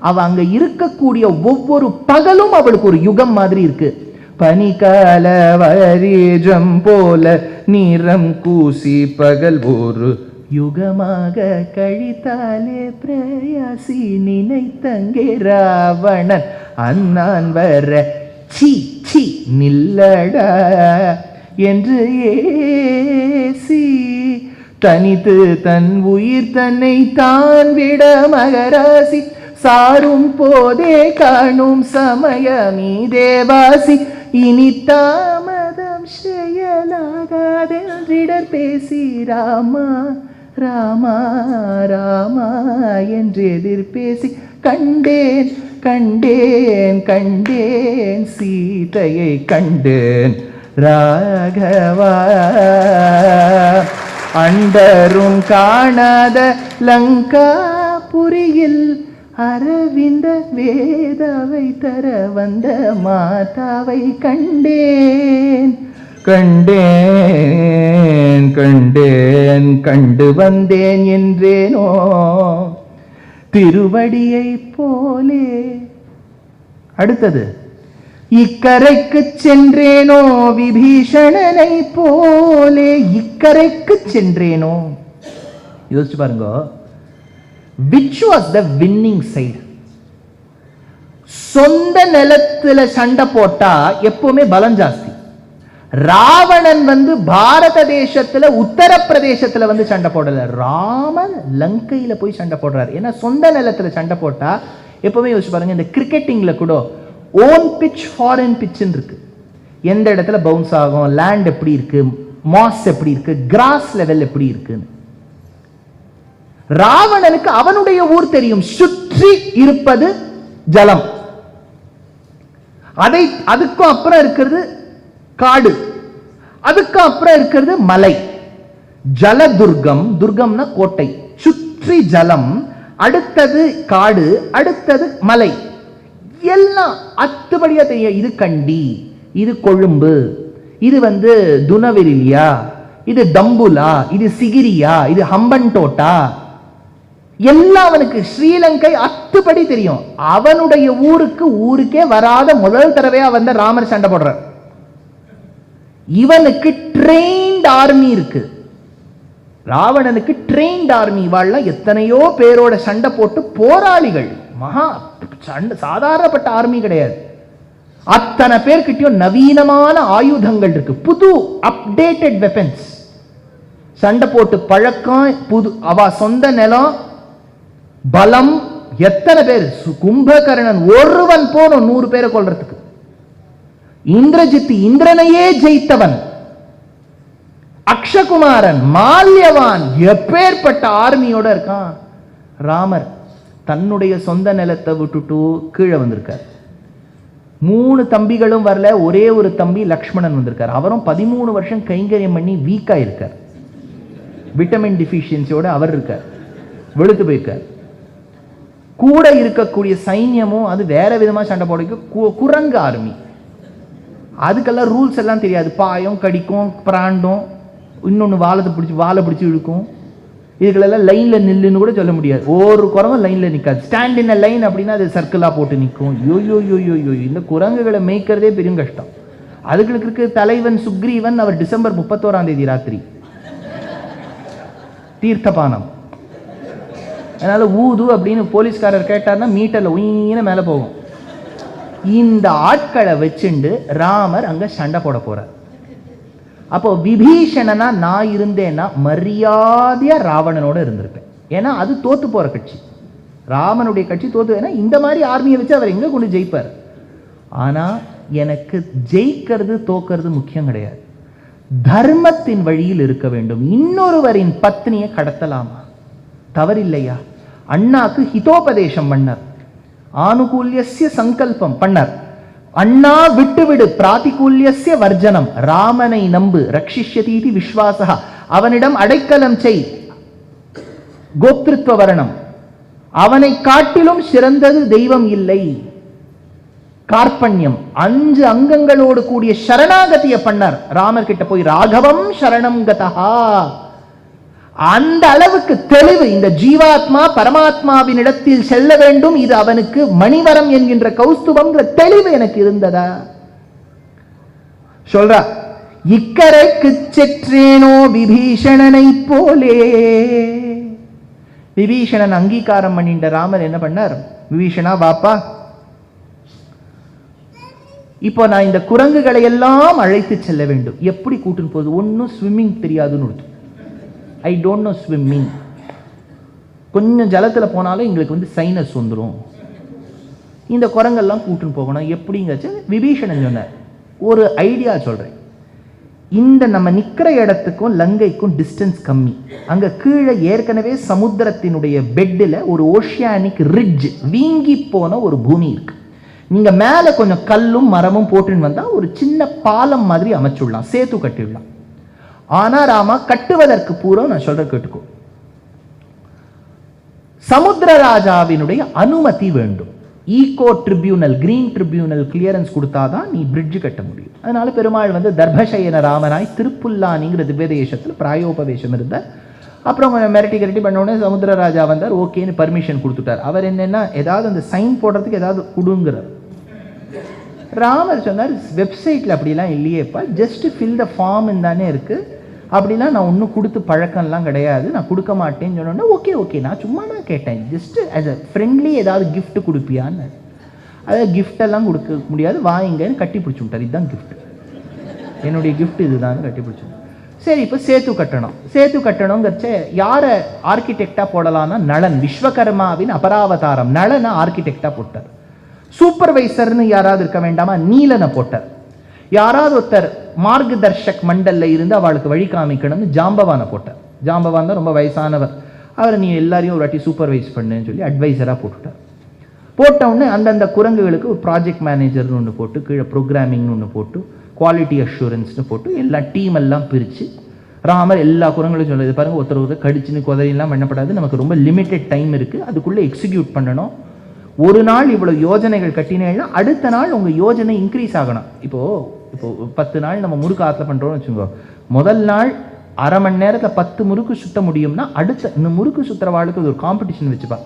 அவ அங்க இருக்கக்கூடிய ஒவ்வொரு பகலும் அவளுக்கு ஒரு யுகம் மாதிரி இருக்கு. பனிகால வரிஜம் போல நீரம் கூசி பகல் ஒரு யுகமாக கழித்தாலே பிரயாசி. நினைத்தங்கே ராவணன் அண்ணான் வர சி சி நில்லடா என்று ஏசி தனித்து தன் உயிர் தன்னை தான் விட மகராசி. சாரும் போதே காணும் சமயமீ தேவாசி. இனி தாமதம் செயலாகாதென்றிடர் பேசி ராமா ராமா ராமா என்று எதிர்பேசி. கண்டேன் கண்டேன் கண்டேன் சீதையை கண்டேன் ராகவா. அண்டரும் காணாத லங்காபுரியில் அரவிந்த வேதாவை தர வந்த மாதாவை கண்டேன் கண்டேன் கண்டேன் கண்டு வந்தேன் என்றேனோ திருவடியை போலே. அடுத்தது இக்கரைக்கு சென்றேனோ விபீஷணனை போலே. இக்கரைக்கு சென்றேனோ, யோசிச்சு பாருங்க. which was the winning side? சொந்த நிலத்துல சண்டை போட்டா எப்பவுமே பலம் ஜாஸ்தி. ராவணன் பாரத தேசத்துல உத்தரப்பிரதேசத்துல சண்டை போடல, ராமன் லங்கையில போய் சண்டை போடுறாரு. ஏன்னா சொந்த நிலத்துல சண்டை போட்டா எப்பவுமே யோசிச்சு பாருங்க. இந்த கிரிக்கெட்டிங்ல கூட ஓன் பிட்ச் ஃபாரின் பிட்ச்னு இருக்கு. எந்த இடத்துல பவுன்ஸ் ஆகும், லேண்ட் எப்படி இருக்கு, மாஸ் எப்படி இருக்கு, கிராஸ் லெவல் எப்படி இருக்குன்னு. ராவணனுக்கு அவனுடைய ஊர் தெரியும், சுற்றி இருப்பது ஜலம். அதுக்கும் அப்புறம் இருக்கிறது காடு, அதுக்கு அப்புறம் இருக்கிறது மலை. ஜலதுர்கம், துர்கம்னா கோட்டை, சுற்றி ஜலம், அடுத்தது காடு, அடுத்தது மலை. எல்லாம் அத்துபடியா தெரியும். இது கண்டி, இது கொழும்பு, இது துனவெளியா, இது தம்புலா, இது சிகிரியா, இது ஹம்பன்டோட்டா, எல்லாம் அவனுக்கு ஸ்ரீலங்கை அத்துபடி தெரியும். அவனுடைய ஊருக்கே வராத முதல் தடவையா ராமர் சண்டை போடுறார். இவனுக்கு ட்ரெயின்ட் ஆர்மி இருக்கு. ராவணனுக்கு ட்ரெயின்ட் ஆர்மி. இவாள்லாம் எத்தனையோ பேரோட சண்டை போட்டு போராளிகள், மகா சாதாரணப்பட்ட ஆர்மி கிடையாது. அத்தனை பேர்கிட்டயும் நவீனமான ஆயுதங்கள் இருக்கு, புது அப்டேட்டட் வெப்பன்ஸ். சண்டை போட்டு பழக்கம், புது அவ சொந்த நிலம், பலம். எத்தனை பேர், கும்பகர்ணன் ஒருவன் போனும் 100 பேரை கொல்றதுக்கு. இந்திரஜித் இந்திரனையே ஜெயித்தவன். அக்ஷகுமாரன், மால்யவான், எப்பேற்பட்ட ஆர்மியோட இருக்கான். ராமர் தன்னுடைய சொந்த நிலத்தை விட்டுட்டு கீழே வந்திருக்கார். 3 தம்பிகளும் வரல, ஒரே ஒரு தம்பி லக்ஷ்மணன் வந்திருக்கார். அவரும் 13 வருஷம் கைங்கரியம் பண்ணி வீக்கா இருக்கார். விட்டமின் டிஃபிஷியன்சியோட அவர் இருக்கார், வெளுத்து போயிருக்கார். கூட இருக்கக்கூடிய சைன்யமும் அது வேற விதமா சண்டை போட, குரங்கு ஆர்மி. அதுக்கெல்லாம் ரூல்ஸ் எல்லாம் தெரியாது. பாயம் கடிக்கும், பிராண்டும், இன்னொன்னு வாழை பிடிச்சி இழுக்கும். இதுகளெல்லாம் லைன்ல நில்லுன்னு கூட சொல்ல முடியாது. ஒரு குரங்கும் லைன்ல நிற்காது. ஸ்டாண்ட் இன் லைன் அப்படின்னா அது சர்க்கிளா போட்டு நிற்கும். யோயோ இந்த குரங்குகளை மேய்க்கிறதே பெரும் கஷ்டம். அதுகளுக்கு இருக்க தலைவன் சுக்ரீவன். அவர் டிசம்பர் 31ஆம் தேதி ராத்திரி தீர்த்தபானம். அதனால ஊது அப்படின்னு போலீஸ்காரர் கேட்டார்னா மீட்டர்ல உயின மேல போகும். இந்த ஆட்களை வச்சுண்டு ராமர் அங்க சண்டை போட போறார். அப்போ விபீஷணனா நான் இருந்தேன்னா மரியாதையா ராவணனோட இருந்திருப்பேன். ஏன்னா அது தோத்து போற கட்சி, ராமனுடைய கட்சி தோத்து. ஏன்னா இந்த மாதிரி ஆர்மியை வச்சு அவர் எங்க கொண்டு ஜெயிப்பார். ஆனா எனக்கு ஜெயிக்கிறது தோக்கிறது முக்கியம் கிடையாது, தர்மத்தின் வழியில் இருக்க வேண்டும். இன்னொருவரின் பத்னியை கடத்தலாமா? தவறில்லையா? அண்ணாக்கு ஹிதோபதேசம் பண்ணார், ஆனுகூல்யஸ்ய சங்கல்பம் பண்ணார். அண்ணா விட்டுவிடு, பிராதிகூல்யஸ்ய வர்ஜனம். ராமனை நம்பு, ரக்ஷிஷ்யதீதி விஸ்வாசா. அவனிடம் அடைக்கலம் செய், கோப்திருத்வ வரணம். அவனை காட்டிலும் சிறந்தது தெய்வம் இல்லை. கார்பண்யம், 5 அங்கங்களோடு கூடிய சரணாகதிய பண்ணார். ராமர் கிட்ட போய் ராகவம் சரணம் கதா. அந்த அளவுக்கு தெளிவு. இந்த ஜீவாத்மா பரமாத்மாவின் இடத்தில் செல்ல வேண்டும், இது அவனுக்கு மணிவரம் என்கின்ற கௌஸ்துபங்கிற தெளிவு எனக்கு இருந்ததா? சொல்றா, இக்கரைக்கு செற்றேனோ விபீஷணனை போலே. விபீஷணன் அங்கீகாரம் பண்ணிட்ட ராமர் என்ன பண்ணார்? விபீஷணா வாப்பா, இப்போ நான் இந்த குரங்குகளை எல்லாம் அழைத்து செல்ல வேண்டும். எப்படி கூட்டுன்னு போகுது? ஒன்னும் ஸ்விம்மிங் தெரியாதுன்னு. I don't know swimming. கொஞ்சம் ஜலத்தில் போனாலும் எங்களுக்கு சைனஸ் வந்துடும். இந்த குரங்கெல்லாம் கூட்டுன்னு போகணும் எப்படிங்கிறச்சு விபீஷணன் சொன்னார். ஒரு ஐடியா சொல்கிறேன். இந்த நம்ம நிற்கிற இடத்துக்கும் லங்கைக்கும் டிஸ்டன்ஸ் கம்மி. அங்கே கீழே ஏற்கனவே சமுத்திரத்தினுடைய பெட்டில் ஒரு ஓஷியானிக் ரிட்ஜ், வீங்கி போன ஒரு பூமி இருக்கு. நீங்கள் மேலே கொஞ்சம் கல்லும் மரமும் போட்டுன்னு வந்தால் ஒரு சின்ன பாலம் மாதிரி அமைச்சுடலாம், சேத்து கட்டிடலாம். ஆனா ராமா, கட்டுவதற்கு பூர்வம் நான் சொல்ற கேட்டுக்கோ, சமுத்திர ராஜாவினுடைய அனுமதி வேண்டும். Eco tribunal, green tribunal clearance கொடுத்தாதான் நீ பிரிட்ஜ் கட்ட முடியும். அதனால பெருமாள் தர்பசயன ராமனாய் திருப்புல்லானிங்கிற திவ்யதேசத்தில் பிராயோபவேஷம் இருந்தார். அப்புறம் கொஞ்சம் மிரட்டி பண்ண உடனே சமுத்திர ராஜா வந்தார், ஓகேன்னு பர்மிஷன் கொடுத்துட்டார். அவர் என்னன்னா ஏதாவது அந்த சைன் போடுறதுக்கு ஏதாவது கொடுங்கிறார். ராமர் சொன்னார், வெப்சைட்டில் அப்படிலாம் இல்லையேப்பா, ஜஸ்ட் ஃபில் த ஃபார்ம் தானே இருக்குது, அப்படிலாம் நான் ஒன்றும் கொடுத்து பழக்கம்லாம் கிடையாது, நான் கொடுக்க மாட்டேன்னு சொன்னோன்னா ஓகே நான் சும்மா நான் கேட்டேன், ஜஸ்ட்டு ஆஸ் அ ஃப்ரெண்ட்லி ஏதாவது கிஃப்ட் கொடுப்பியான்னு. அதாவது கிஃப்டெல்லாம் கொடுக்க முடியாது, வாங்கிங்கன்னு கட்டி பிடிச்சி விட்டார். இதுதான் கிஃப்ட், என்னுடைய கிஃப்ட் இதுதான் கட்டி பிடிச்சி. சரி, இப்போ சேத்து கட்டணுங்கிறச்ச யாரை ஆர்கிடெக்டாக போடலான்னா நளன், விஸ்வகர்மாவின் அபராவதாரம் நளனை ஆர்கிடெக்டாக போட்டார். சூப்பர்வைசர்னு யாராவது இருக்க வேண்டாமா, நீலனை போட்டார். யாராவது ஒருத்தர் மார்கதர்ஷக் மண்டல்ல இருந்து அவளுக்கு வழி காமிக்கணும்னு ஜாம்பவானை போட்டார். ஜாம்பவான் தான் ரொம்ப வயசானவர், அவரை நீ எல்லாரையும் ஒரு வாட்டி சூப்பர்வைஸ் பண்ணுன்னு சொல்லி அட்வைசராக போட்டுட்டார். போட்டவுடனே அந்தந்த குரங்குகளுக்கு ஒரு ப்ராஜெக்ட் மேனேஜர்னு ஒன்று போட்டு, கீழே ப்ரோக்ராமிங்னு ஒன்று போட்டு, குவாலிட்டி அஷூரன்ஸ்னு போட்டு, எல்லா டீம் எல்லாம் பிரித்து ராமர் எல்லா குரங்களும் சொல்லுது, பாருங்கள் ஒருத்தர் கடிச்சுன்னு குதையெல்லாம் பண்ணப்படாது, நமக்கு ரொம்ப லிமிட்டெட் டைம் இருக்குது, அதுக்குள்ளே எக்ஸிக்யூட் பண்ணணும். ஒரு நாள் இவ்வளோ யோஜனைகள் கட்டினேன்னா அடுத்த நாள் உங்கள் யோஜனை இன்க்ரீஸ் ஆகணும். இப்போ 10 நாள் நம்ம முறுக்கு ஆற்றுல பண்ணுறோம்னு வச்சுக்கோ, முதல் நாள் அரை மணி நேரத்தில் 10 முறுக்கு சுற்ற முடியும்னா அடுத்த இந்த முறுக்கு சுற்றுற வாழ்க்கை ஒரு காம்படிஷன் வச்சுப்பா.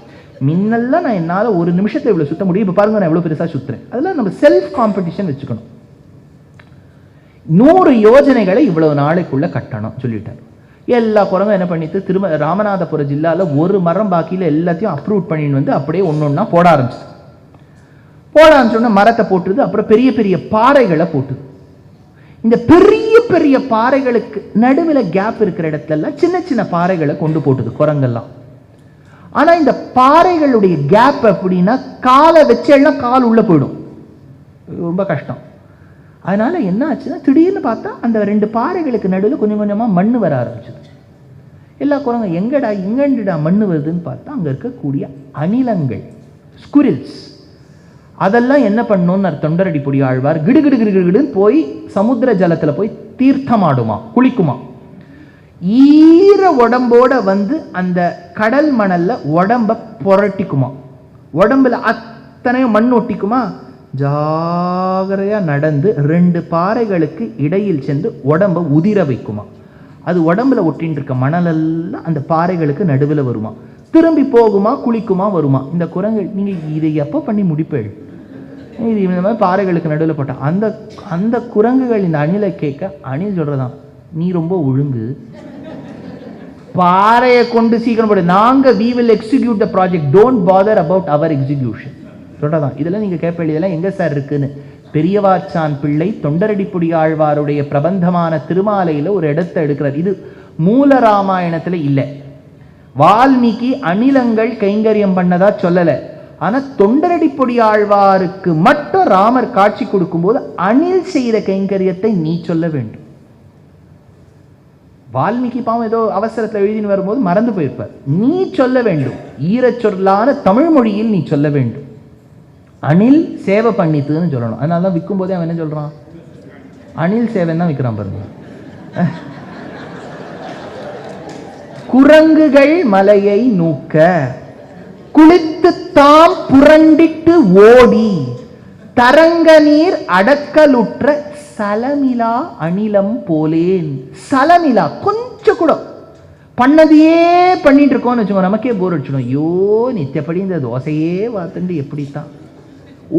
முன்னெல்லாம் நான் என்னால் ஒரு நிமிஷத்தில் இவ்வளோ சுற்ற முடியும், இப்போ பாருங்க நான் எவ்வளோ பெருசாக சுற்றுறேன். அதெல்லாம் நம்ம செல்ஃப் காம்படிஷன் வச்சுக்கணும். 100 யோஜனைகளை இவ்வளவு நாளைக்குள்ள கட்டணும் சொல்லிட்டார். எல்லா குரங்கும் என்ன பண்ணிட்டு திரும்ப ராமநாதபுரம் ஜில்லாவில் ஒரு மரம் பாக்கியில் எல்லாத்தையும் அப்ரூவ் பண்ணிட்டு வந்து அப்படியே ஒன்னொன்னா போட ஆரம்பிச்சோன்னா மரத்தை போட்டுது. அப்புறம் பெரிய பெரிய பாறைகளை போட்டுது. இந்த பெரிய பெரிய பாறைகளுக்கு நடுவில் கேப் இருக்கிற இடத்துல சின்ன சின்ன பாறைகளை கொண்டு போட்டுது குரங்கெல்லாம். ஆனா இந்த பாறைகளுடைய கேப் அப்படின்னா காலை வச்சேன்னா கால் உள்ள போயிடும், ரொம்ப கஷ்டம். அதனால என்ன ஆச்சுன்னா திடீர்னு பார்த்தா அந்த 2 பாறைகளுக்கு நடுவில் கொஞ்சம் கொஞ்சமாக மண் வர ஆரம்பிச்சது. எல்லா குரங்க எங்கண்டுடா மண் வருதுன்னு பார்த்தா அங்கே இருக்கக்கூடிய அணிலங்கள், ஸ்குரில்ஸ், அதெல்லாம் என்ன பண்ணணும்னு தொண்டரடிப்பொடி ஆழ்வார் கிடுகிடுன்னு போய் சமுத்திர ஜலத்தில் போய் தீர்த்தமாடுமா, குளிக்குமா. ஈர உடம்போட வந்து அந்த கடல் மணல்ல உடம்ப புரட்டிக்குமா, உடம்புல அத்தனையும் மண் ஒட்டிக்குமா. ஜாகிரதையா நடந்து 2 பாறைகளுக்கு இடையில் சென்று உடம்ப உதிர வைக்குமா. அது உடம்புல ஒட்டின்னு இருக்க மணலெல்லாம் அந்த பாறைகளுக்கு நடுவில் வருமா, திரும்பி போகுமா, குளிக்குமா, வருமா. இந்த குரங்கு நீங்க இதை எப்போ பண்ணி முடிப்பேள், இது இந்த மாதிரி பாறைகளுக்கு நடுவில் போட்டா அந்த குரங்குகள் இந்த அணிலை கேட்க, அணில் சொல்றதான் நீ ரொம்ப ஒழுங்கு, பாறையை கொண்டு சீக்கிரம் போடு, நாங்க we will execute the project, don't bother about our execution சொல்றதான். இதெல்லாம் நீங்க கேட்ப, இதெல்லாம் எங்க சார் இருக்குன்னு பெரியவாச்சான் பிள்ளை தொண்டரடிப்பொடி ஆழ்வாருடைய பிரபந்தமான திருமாலையில ஒரு இடத்தை எடுக்கிறார். இது மூல ராமாயணத்துல இல்லை. வால்மீகி அணிலங்கள் கைங்கரியம் பண்ணதா சொல்லல. ஆனா தொண்டரடிப்பொடி ஆழ்வாருக்கு மட்டும் ராமர் காட்சி கொடுக்கும் போது அணில் செய்த கைங்கரியத்தை நீ சொல்ல வேண்டும். வால்மீகி பாவம் ஏதோ அவசரத்தில் எழுதின்னு வரும்போது மறந்து போயிருப்பார். நீ சொல்ல வேண்டும், ஈரச் சொல்லான தமிழ் மொழியில் நீ சொல்ல வேண்டும். அணில் சேவை பண்ணித்துன்னு சொல்லணும். அதனால தான் விற்கும் போதே அவன் என்ன சொல்றான், அணில் சேவை தான் விற்கிறான் பாருங்க. குரங்குகள் மலையை நூக்க குளித்து தாம் புரண்டிட்டு ஓடி தரங்க நீர் அடக்கலுற்ற சலமிலா அணிலம் போலேன். சலமிலா கொஞ்சம் கூட பண்ணதையே பண்ணிட்டு இருக்கோம்னு வச்சுக்கோ, நமக்கே போர் அடிச்சிடும். ஐயோ நித்தியப்படி இந்த தோசையே பார்த்துட்டு எப்படித்தான்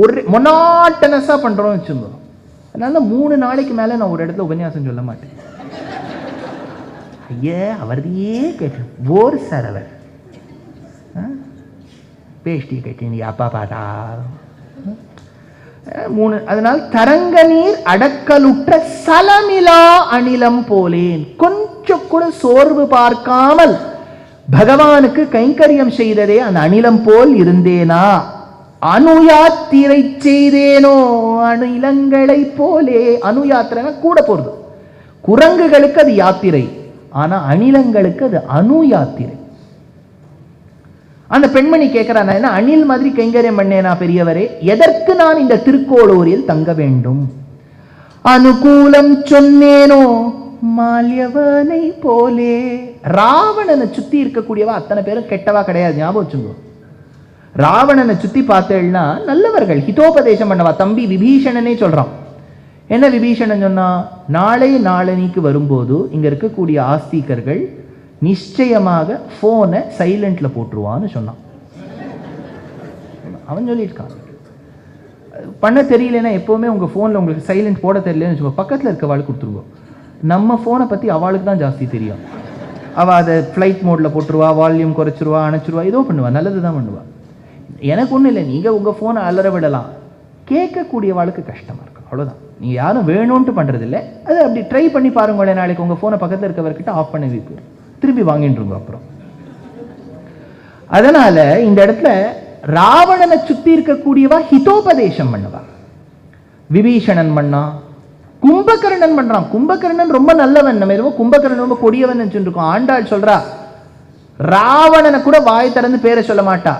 ஒரு மொனாட்டனஸா பண்றோம்னு வச்சுக்கோ. அதனால 3 நாளைக்கு மேல நான் ஒரு இடத்துல உபன்யாசம் சொல்ல மாட்டேன். ஐயா அவரையே கேட்டு போர் சார் அவர் பேஷ்டி கேட்டீங்க அப்பா பாட்டா 3. அதனால் தரங்க நீர் அடக்கலுற்ற சலமிலா அணிலம் போலேன். கொஞ்சம் கூட சோர்வு பார்க்காமல் பகவானுக்கு கைங்கரியம் செய்ததே அந்த அணிலம் போல் இருந்தேனா, அணுயாத்திரை செய்தேனோ அணிலங்களை போலே. அணுயாத்திரைனா கூட போறது. குரங்குகளுக்கு அது யாத்திரை, ஆனா அணிலங்களுக்கு அது அணு யாத்திரை. அந்த பெண்மணி கேட்கிறான், என்ன அணில் மாதிரி கைங்கரியம் பண்ணேனா பெரியவரே, எதற்கு நான் இந்த திருக்கோளூரில் தங்க வேண்டும்? அனுகூலம் சொன்னேனோ மால்யவனை போலே. ராவணனை சுத்தி இருக்கக்கூடியவா அத்தனை பேரும் கெட்டவா கிடையாது, ஞாபகம் வச்சுங்க. ராவணனை சுத்தி பார்த்தேன்னா நல்லவர்கள், ஹிதோபதேசம் பண்ணவா. தம்பி விபீஷணனே சொல்றான். என்ன விபீஷணன் சொன்னா, நாளை நாளனிக்கு வரும்போது இங்க இருக்கக்கூடிய ஆஸ்திகர்கள் நிச்சயமாக போனை சைலண்ட்ல போட்டுருவான்னு சொன்னான். அவன் சொல்லியிருக்கான். பண்ண தெரியலன்னா எப்போவுமே உங்கள் ஃபோனில் உங்களுக்கு சைலண்ட் போட தெரியலன்னு வச்சுக்கோ, பக்கத்தில் இருக்க வாழ் கொடுத்துருவோம். நம்ம ஃபோனை பற்றி அவளுக்கு தான் ஜாஸ்தி தெரியும். அவள் அதை ஃப்ளைட் மோடில் போட்டுருவா, வால்யூம் குறைச்சிருவா, அணைச்சிருவா, ஏதோ பண்ணுவா, நல்லது தான் பண்ணுவா. எனக்கு ஒன்றும் இல்லை, நீங்கள் உங்கள் ஃபோனை அலற விடலாம், கேட்கக்கூடிய வாழ்க்கை கஷ்டமாக இருக்கும், அவ்வளோதான். நீங்கள் யாரும் வேணும்ன்ட்டு பண்ணுறதில்ல, அது அப்படி ட்ரை பண்ணி பாருங்களேன். நாளைக்கு உங்கள் ஃபோனை பக்கத்தில் இருக்கவர்கிட்ட ஆஃப் பண்ணி வைப்பு, திருப்பி வாங்கிட்டுருங்க அப்புறம். அதனால இந்த இடத்துல ராவணனை சுத்தி இருக்கக்கூடியவா ஹிதோபதேசம் பண்ணுவா. விபீஷணன் பண்ணா, கும்பகர்ணன் பண்றான். கும்பகர்ணன் ரொம்ப நல்லவன், நம்ம எதுவும் கும்பகர்ணன் ரொம்ப கொடியவன் நினைச்சுருக்கோம். ஆண்டாள் சொல்றா, ராவணனை கூட வாய் திறந்து பேரை சொல்ல மாட்டா.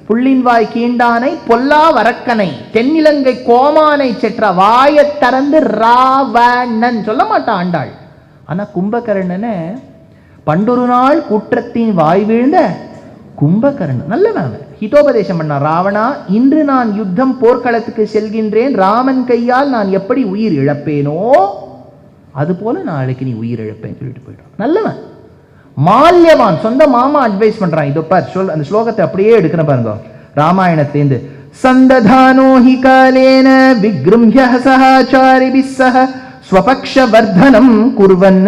புள்ளின் வாய் கீண்டானை பொல்லா வரக்கனை தென்னிலங்கை கோமானை செற்றா, வாயை திறந்து ராவணன் சொல்ல மாட்டா ஆண்டாள். ஆனா கும்பகர்ணனை பண்டொரு நாள் குற்றத்தின் வாய் வீழ்ந்த கும்பகர்ணன் நல்லவன், ஹிதோபதேசம் பண்ணா. ராவணா, இன்று நான் யுத்தம் போர்க்களத்துக்கு செல்கின்றேன், ராமன் கையால் நான் எப்படி உயிர் இழப்பேனோ அதுபோல நாளைக்கு நீ உயிர் இழப்பேன்னு சொல்லிட்டு போயிட்டான். நல்லவன். மால்யவான், சொந்த மாமா அட்வைஸ் பண்றான். இதோ பார், சொல், அந்த ஸ்லோகத்தை அப்படியே எடுக்கிற பாருங்க ராமாயணத்திலேருந்து. சந்ததானோ ஹி காலேன விக்ரும்ய சஹாச்சாரிபிஸ் சஹ ஸ்வபக்ஷ வர்தனம் குர்வன்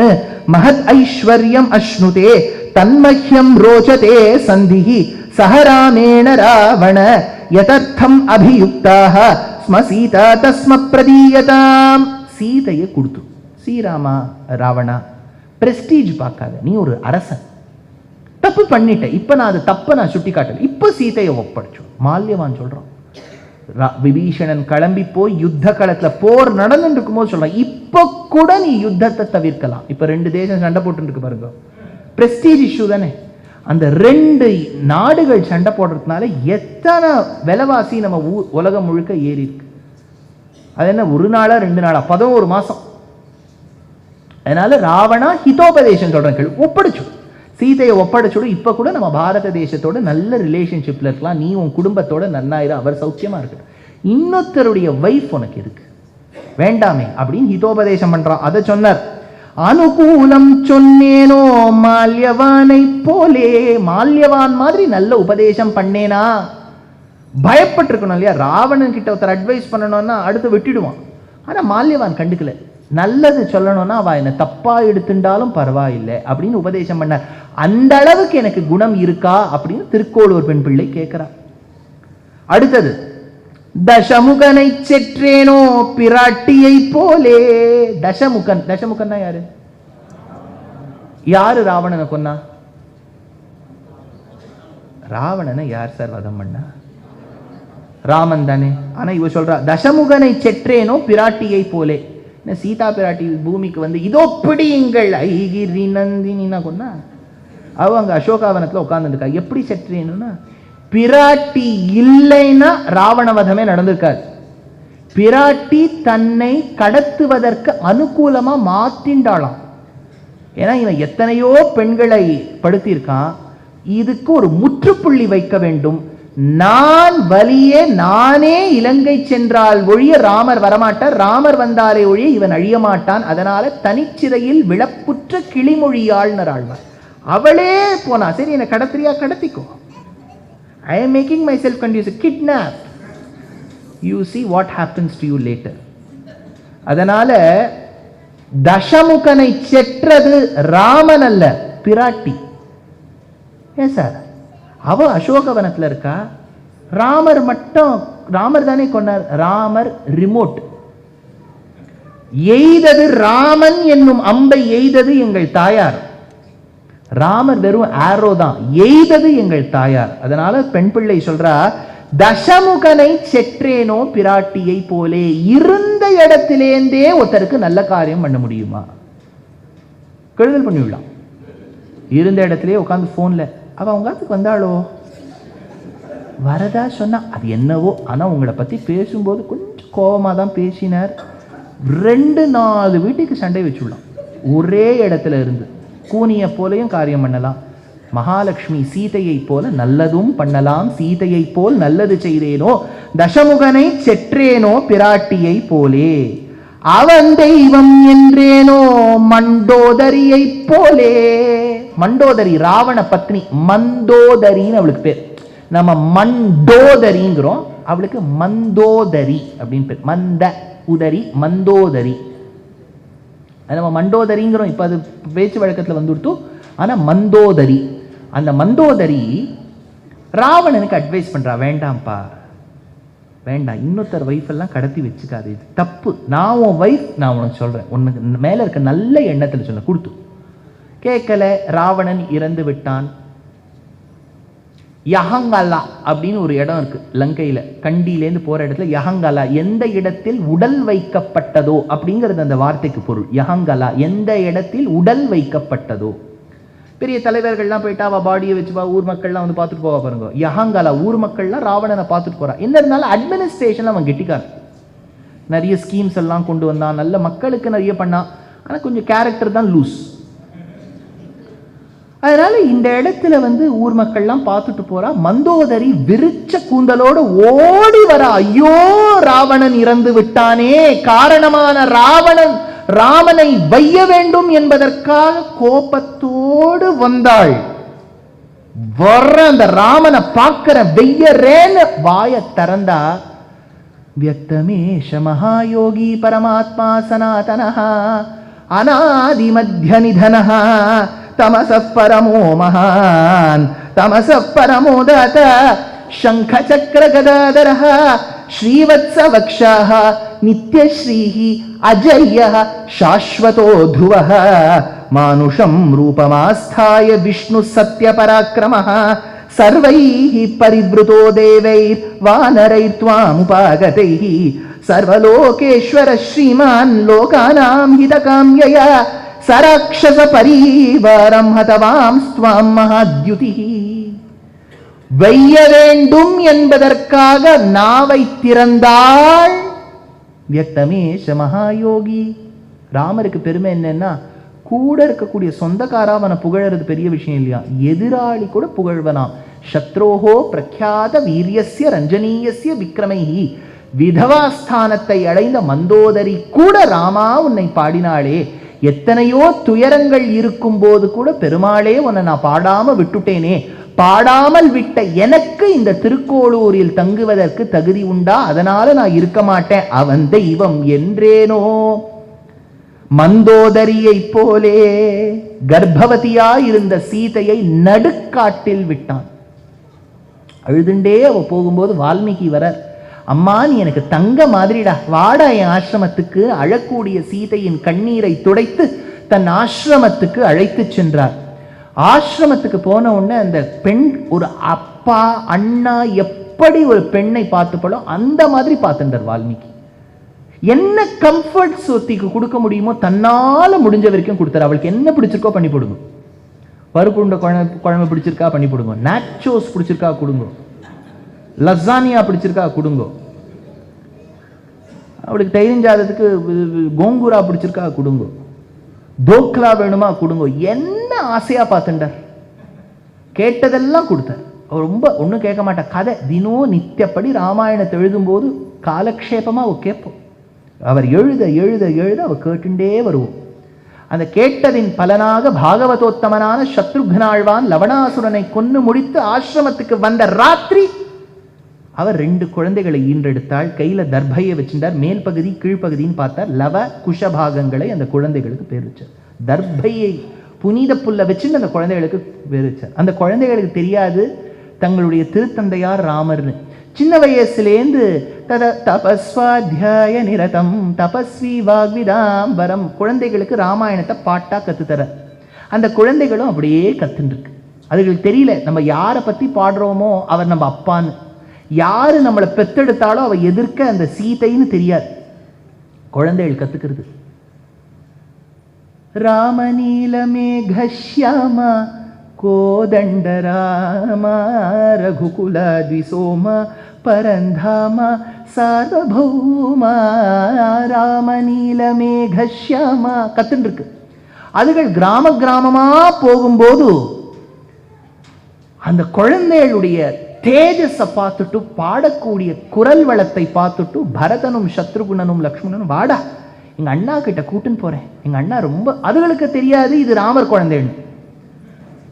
மஹத் ஐஸ்வர்யம் அஷ்ணுதே தன்மஹ்யம் ரோச்சதே சந்திஹி சஹராமேண ராவண யதர்த்தம் அபியுக்தாஹ ஸ்ம சீதா தஸ்ம பிரதீயதாம். சீதையை கொடுத்து, ஸ்ரீராமா ராவணா பிரஸ்டீஜ் பார்க்காத, நீ ஒரு அரசன், தப்பு பண்ணிட்ட, இப்ப நான் அது தப்ப நான் சுட்டி காட்டல, இப்ப சீதையை ஒப்படைச்சோம். மால்யவான் சொல்றான். விபீஷணன் கிளம்பி போய் யுத்த களத்துல போர் நடந்துட்டு இருக்கும்போது சொல்றான், இப்ப கூட நீ யுத்தத்தை தவிர்க்கலாம். இப்ப 2 தேசம் சண்டை போட்டு இருக்கு பாருங்க, பிரஸ்டீஜ் இஷ்யூ தானே. அந்த 2 நாடுகள் சண்டை போடுறதுனால எத்தனை விலைவாசி நம்ம உலகம் முழுக்க ஏறி இருக்கு. அது என்ன, 1 நாளா 2 நாளா, 11 மாசம். அதனால ராவணா ஹிதோபதேசம் சொல்றேன், ஒப்படைச்சு சீதையை ஒப்படைச்சுடு. இப்ப கூட நம்ம பாரத தேசத்தோட நல்ல ரிலேஷன்ஷிப்ல இருக்கலாம், நீ உன் குடும்பத்தோட நன்னாயிரம், அவர் சௌக்கியமா இருக்கட்டும். இன்னொருத்தருடைய வைஃப் உனக்கு இருக்கு, வேண்டாமே அப்படின்னு ஹிதோபதேசம் பண்றான். அதை சொன்னார். அனுகூலம் சொன்னேனோ மால்யவானை போலே, மால்யவான் மாதிரி நல்ல உபதேசம் பண்ணேனா. பயப்பட்டிருக்கணும் இல்லையா, ராவணன் கிட்ட ஒருத்தர் அட்வைஸ் பண்ணணும்னா அடுத்து விட்டுடுவான். ஆனா மால்யவான் கண்டுக்கல, நல்லது சொல்லணும்னா அவ என்ன தப்பா எடுத்துட்டாலும் பரவாயில்லை அப்படின்னு உபதேசம் பண்ணார். அந்த அளவுக்கு எனக்கு குணம் இருக்கா அப்படின்னு திருக்கோளூர் பெண் பிள்ளை கேட்கிறார். அடுத்தது, தசமுகனை செற்றேனோ பிராட்டியை போலே. தசமுகன், தசமுகன்னா யாரு? யாரு ராவணனை கொன்னா? ராவணனை யார் சார் வதம் பண்ணா? ராமன் தானே. ஆனா இவ சொல்றா, தசமுகனை செற்றேனோ பிராட்டியை போலே. சீதா பிராட்டி பூமிக்கு வந்து இதோ பிடியுங்கள் ஐகிரி நந்தினா கொன்னா, அவ அங்க அசோகாவனத்துல உட்கார்ந்துருக்கா. எப்படி செற்றேன்னா, பிராட்டி இல்லைன்னா ராவணவதமே நடந்திருக்காது. பிராட்டி தன்னை கடத்துவதற்கு அனுகூலமா மாற்றிண்டாளாம். ஏன்னா இவன் எத்தனையோ பெண்களை படுத்தியிருக்கான், இதுக்கு ஒரு முற்றுப்புள்ளி வைக்க வேண்டும். நான் வலியே நானே இலங்கை சென்றால் ஒழிய ராமர் வரமாட்டார், ராமர் வந்தாலே ஒழிய இவன் அழிய மாட்டான். அதனால தனிச்சிறையில் விளப்புற்ற கிளிமொழியாள்னர் ஆழ்வார். அவளே போனா, சரி என்ன கடத்திரியா, கடத்திக்கோ, I am making myself conducive, kidnap, you see what happens to you later. அதனால தசமுகனை செற்றது ராமன் அல்ல, பிராட்டி. ஏன் சார், அவ அசோகவனத்துல இருக்கா, ராமர் மட்டும், ராமர் தானே கொண்டார். ராமர் ரிமோட் எய்தது, ராமன் என்னும் அம்பை எய்தது எங்கள் தாயார். ராமர் வெறும் ஆரோ தான், எய்தது எங்கள் தாயார். அதனால பெண் பிள்ளை சொல்றா, தசமுகனை செற்றேனோ பிராட்டியை போலே. இருந்த இடத்திலேந்தே ஒருத்தருக்கு நல்ல காரியம் பண்ண முடியுமா? கெடுதல் பண்ணிவிடலாம். இருந்த இடத்திலே உட்காந்து போன்ல, அவ உங்காத்துக்கு வந்தாளோ வரதா சொன்னா அது என்னவோ, ஆனா உங்களை பத்தி பேசும்போது கொஞ்சம் கோபமா தான் பேசினார். 2-4 வீட்டுக்கு சண்டை வச்சுடலாம். ஒரே இடத்துல இருந்து கூனிய போலையும் காரியம் பண்ணலாம். மகாலட்சுமி சீதையை போல நல்லதும் பண்ணலாம். சீதையை போல் நல்லது செய்தேனோ, தசமுகனை செற்றேனோ பிராட்டியை போலே. அவன் தெய்வம் என்றேனோ மண்டோதரியை போலே. மண்டோதரி ராவண பத்னி, மந்தோதரின்னு அவளுக்கு பேர். நம்ம மண்டோதரிங்கிறோம், அவளுக்கு மந்தோதரி அப்படின்னு பேர். மந்த உதரி மந்தோதரி. நம்ம மண்டோதரிங்கிறோம், இப்ப அது பேச்சு வழக்கத்துல வந்துடுத்து. ஆனா மந்தோதரி, அந்த மந்தோதரி ராவணனுக்கு அட்வைஸ் பண்றா, வேண்டாம்ப்பா வேண்டாம், இன்னொருத்தர் வைஃப் எல்லாம் கடத்தி வச்சுக்காது, இது தப்பு. நான் உன் வைஃப், நான் உனக்கு சொல்றேன், உனக்கு மேல இருக்க நல்ல எண்ணத்துல சொன்ன கொடுத்து கேட்கல. ராவணன் இறந்து விட்டான். யஹங்கலா அப்படின்னு ஒரு இடம் இருக்கு லங்கையில, கண்டியிலேருந்து போற இடத்துல யஹங்கலா, எந்த இடத்தில் உடல் வைக்கப்பட்டதோ அப்படிங்கிறது அந்த வார்த்தைக்கு பொருள். யஹங்கலா, எந்த இடத்தில் உடல் வைக்கப்பட்டதோ. பெரிய தலைவர்கள்லாம் போயிட்டா அவ பாடியை வச்சு ஊர் மக்கள்லாம் வந்து பார்த்துட்டு போவா பாருங்க. யஹங்கலா ஊர் மக்கள்லாம் ராவணனை பார்த்துட்டு போறா. என்ன இருந்தாலும் அட்மினிஸ்ட்ரேஷன் அவன் கெட்டிக்காரன், நிறைய ஸ்கீம்ஸ் எல்லாம் கொண்டு வந்தான், நல்ல மக்களுக்கு நிறைய பண்ணான். ஆனா கொஞ்சம் கேரக்டர் தான் லூஸ். அதனால இந்த இடத்துல வந்து ஊர் மக்கள்லாம் பார்த்துட்டு போறா. மந்தோதரி விரிச்ச கூந்தலோடு ஓடி வர, ஐயோ ராவணன் இறந்து விட்டானே, காரணமான ராமனை வைய வேண்டும் என்பதற்காக கோபத்தோடு வந்தாள். வர்ற அந்த ராமனை பார்க்கிற வெய்யரேன்னு வாய திறந்தா, வியக்தமேஷ மகாயோகி பரமாத்மா சனாதனஹ அநாதி மத்ய நிதனஹ தமச பரமோ மகான் தமச பரமோதத சங்க சக்கர கதாதரஹ ஸ்ரீவத்ஸ வக்ஷாஹ நித்யஸ்ரீஹ அஜய்யஹ சாஸ்வதோ த்ருவஹ மானுஷம் ரூபமாஸ்தாய விஷ்ணு சத்ய பராக்கிரமஹ சர்வைஹ பரிவ்ருதோ தேவைர் வானரைர் த்வாமுபாகதைஹ சர்வலோகேஸ்வர ஸ்ரீமான் லோகானாம் ஹிதகாம்யயா சராக்ஷச பரிவாரம் ஹதவாம் ஸ்வாம் மகாத்யுதிஹி. வைய வேண்டும் என்பதற்காக நாவை திறந்தாள் வியக்தமேஷ மகாயோகி. ராமருக்கு பெருமை என்னன்னா, கூட இருக்கக்கூடிய சொந்தக்காரா அவனை புகழறது பெரிய விஷயம் இல்லையா, எதிராளி கூட புகழ்வனாம். சத்ரோஹோ பிரக்யாத வீரியஸ்ய ரஞ்சனீயஸ்ய விக்ரமைஹி. விதவாஸ்தானத்தை அடைந்த மந்தோதரி கூட ராமா உன்னை பாடினாளே, எத்தனையோ துயரங்கள் இருக்கும் போது கூட பெருமாளே உன்னை நான் பாடாம விட்டுட்டேனே, பாடாமல் விட்ட எனக்கு இந்த திருக்கோளூரில் தங்குவதற்கு தகுதி உண்டா? அதனால நான் இருக்க மாட்டேன், அவன் தெய்வம் என்றேனோ. மந்தோதரியை போலே கர்ப்பவதியா இருந்த சீதையை நடுக்காட்டில் விட்டான். அழுதுண்டே அவ போகும்போது வால்மீகி வரார், அம்மா நீ எனக்கு தங்க மாதிரிடா, வாடா என் ஆசிரமத்துக்கு. அழக்கூடிய சீதையின் கண்ணீரை துடைத்து தன் ஆசிரமத்துக்கு அழைத்து சென்றார். ஆசிரமத்துக்கு போன உடனே அந்த பெண் ஒரு அப்பா அண்ணா எப்படி ஒரு பெண்ணை பார்த்துப்படோ அந்த மாதிரி பார்த்துட்டார் வால்மீகி. என்ன கம்ஃபர்ட் சொத்திக்கு கொடுக்க முடியுமோ தன்னால முடிஞ்ச வரைக்கும் கொடுத்தாரு. அவளுக்கு என்ன பிடிச்சிருக்கோ பண்ணி போடுங்க. பருப்புண்ட குழம்பு பிடிச்சிருக்கா பண்ணி போடுங்க, நாச்சோஸ் பிடிச்சிருக்கா கொடுங்க, லசானியா பிடிச்சிருக்கா கொடுங்க, அவளுக்கு தெரிஞ்சாததுக்கு கோங்கூரா பிடிச்சிருக்கா கொடுங்க, தோக்லா வேணுமா கொடுங்க. என்ன ஆசையா பார்த்துட்டார், கேட்டதெல்லாம் கொடுத்தார். அவர் ரொம்ப ஒன்றும் கேட்க மாட்டா, கதை தினம் நித்தியப்படி ராமாயணத்தை எழுதும்போது காலக்ஷேபமா அவ கேட்போம். அவர் எழுத எழுத எழுத அவர் கேட்டுண்டே வருவோம். அந்த கேட்டதின் பலனாக பாகவதோத்தமனான சத்ருக்னாழ்வான் லவணாசுரனை கொன்னு முடித்து ஆசிரமத்துக்கு வந்த ராத்திரி அவர் 2 குழந்தைகளை ஈன்றெடுத்தாள். கையில தர்பையை வச்சிருந்தார், மேல் பகுதி கீழ்ப்பகுதின்னு பார்த்தார். லவ குஷபாகங்களை அந்த குழந்தைகளுக்கு பேர் வச்சார். தர்பையை புனித புல்ல வச்சுட்டு அந்த குழந்தைகளுக்கு பேர் வச்சார். அந்த குழந்தைகளுக்கு தெரியாது தங்களுடைய திருத்தந்தையார் ராமர்னு. சின்ன வயசுலேருந்து தபஸ்வாத்தியாய நிரதம் தபஸ்வி வாக்விதாம்பரம் குழந்தைகளுக்கு ராமாயணத்தை பாட்டா கத்துத்தர. அந்த குழந்தைகளும் அப்படியே கத்துன்னு இருக்கு. அதுகளுக்கு தெரியல நம்ம யாரை பத்தி பாடுறோமோ அவர் நம்ம அப்பான்னு, யாரு நம்மளை பெத்தெடுத்தாலும் அவ எதிர்க்க அந்த சீதைன்னு தெரியாது. குழந்தைகள் கத்துக்கிறது. ராமநீலமேகஷ்யாமா கோதண்டராமா ரகுகுல த்விசோம பரந்தாமா சார்வபௌமா ராமநீலமேகஷ்யாமா கத்துன்னு இருக்கு. அதுகள் கிராம கிராமமா போகும்போது அந்த குழந்தைகளுடைய தேஜஸை பார்த்துட்டு பாடக்கூடிய குரல் வளத்தை பார்த்துட்டு பரதனும் சத்ருகுணனும் லக்ஷ்மணனும் வாடா எங்க அண்ணா கிட்ட கூட்டுன்னு போறேன். எங்க அண்ணா ரொம்ப, அதுகளுக்கு தெரியாது இது ராமர் குழந்தைன்னு,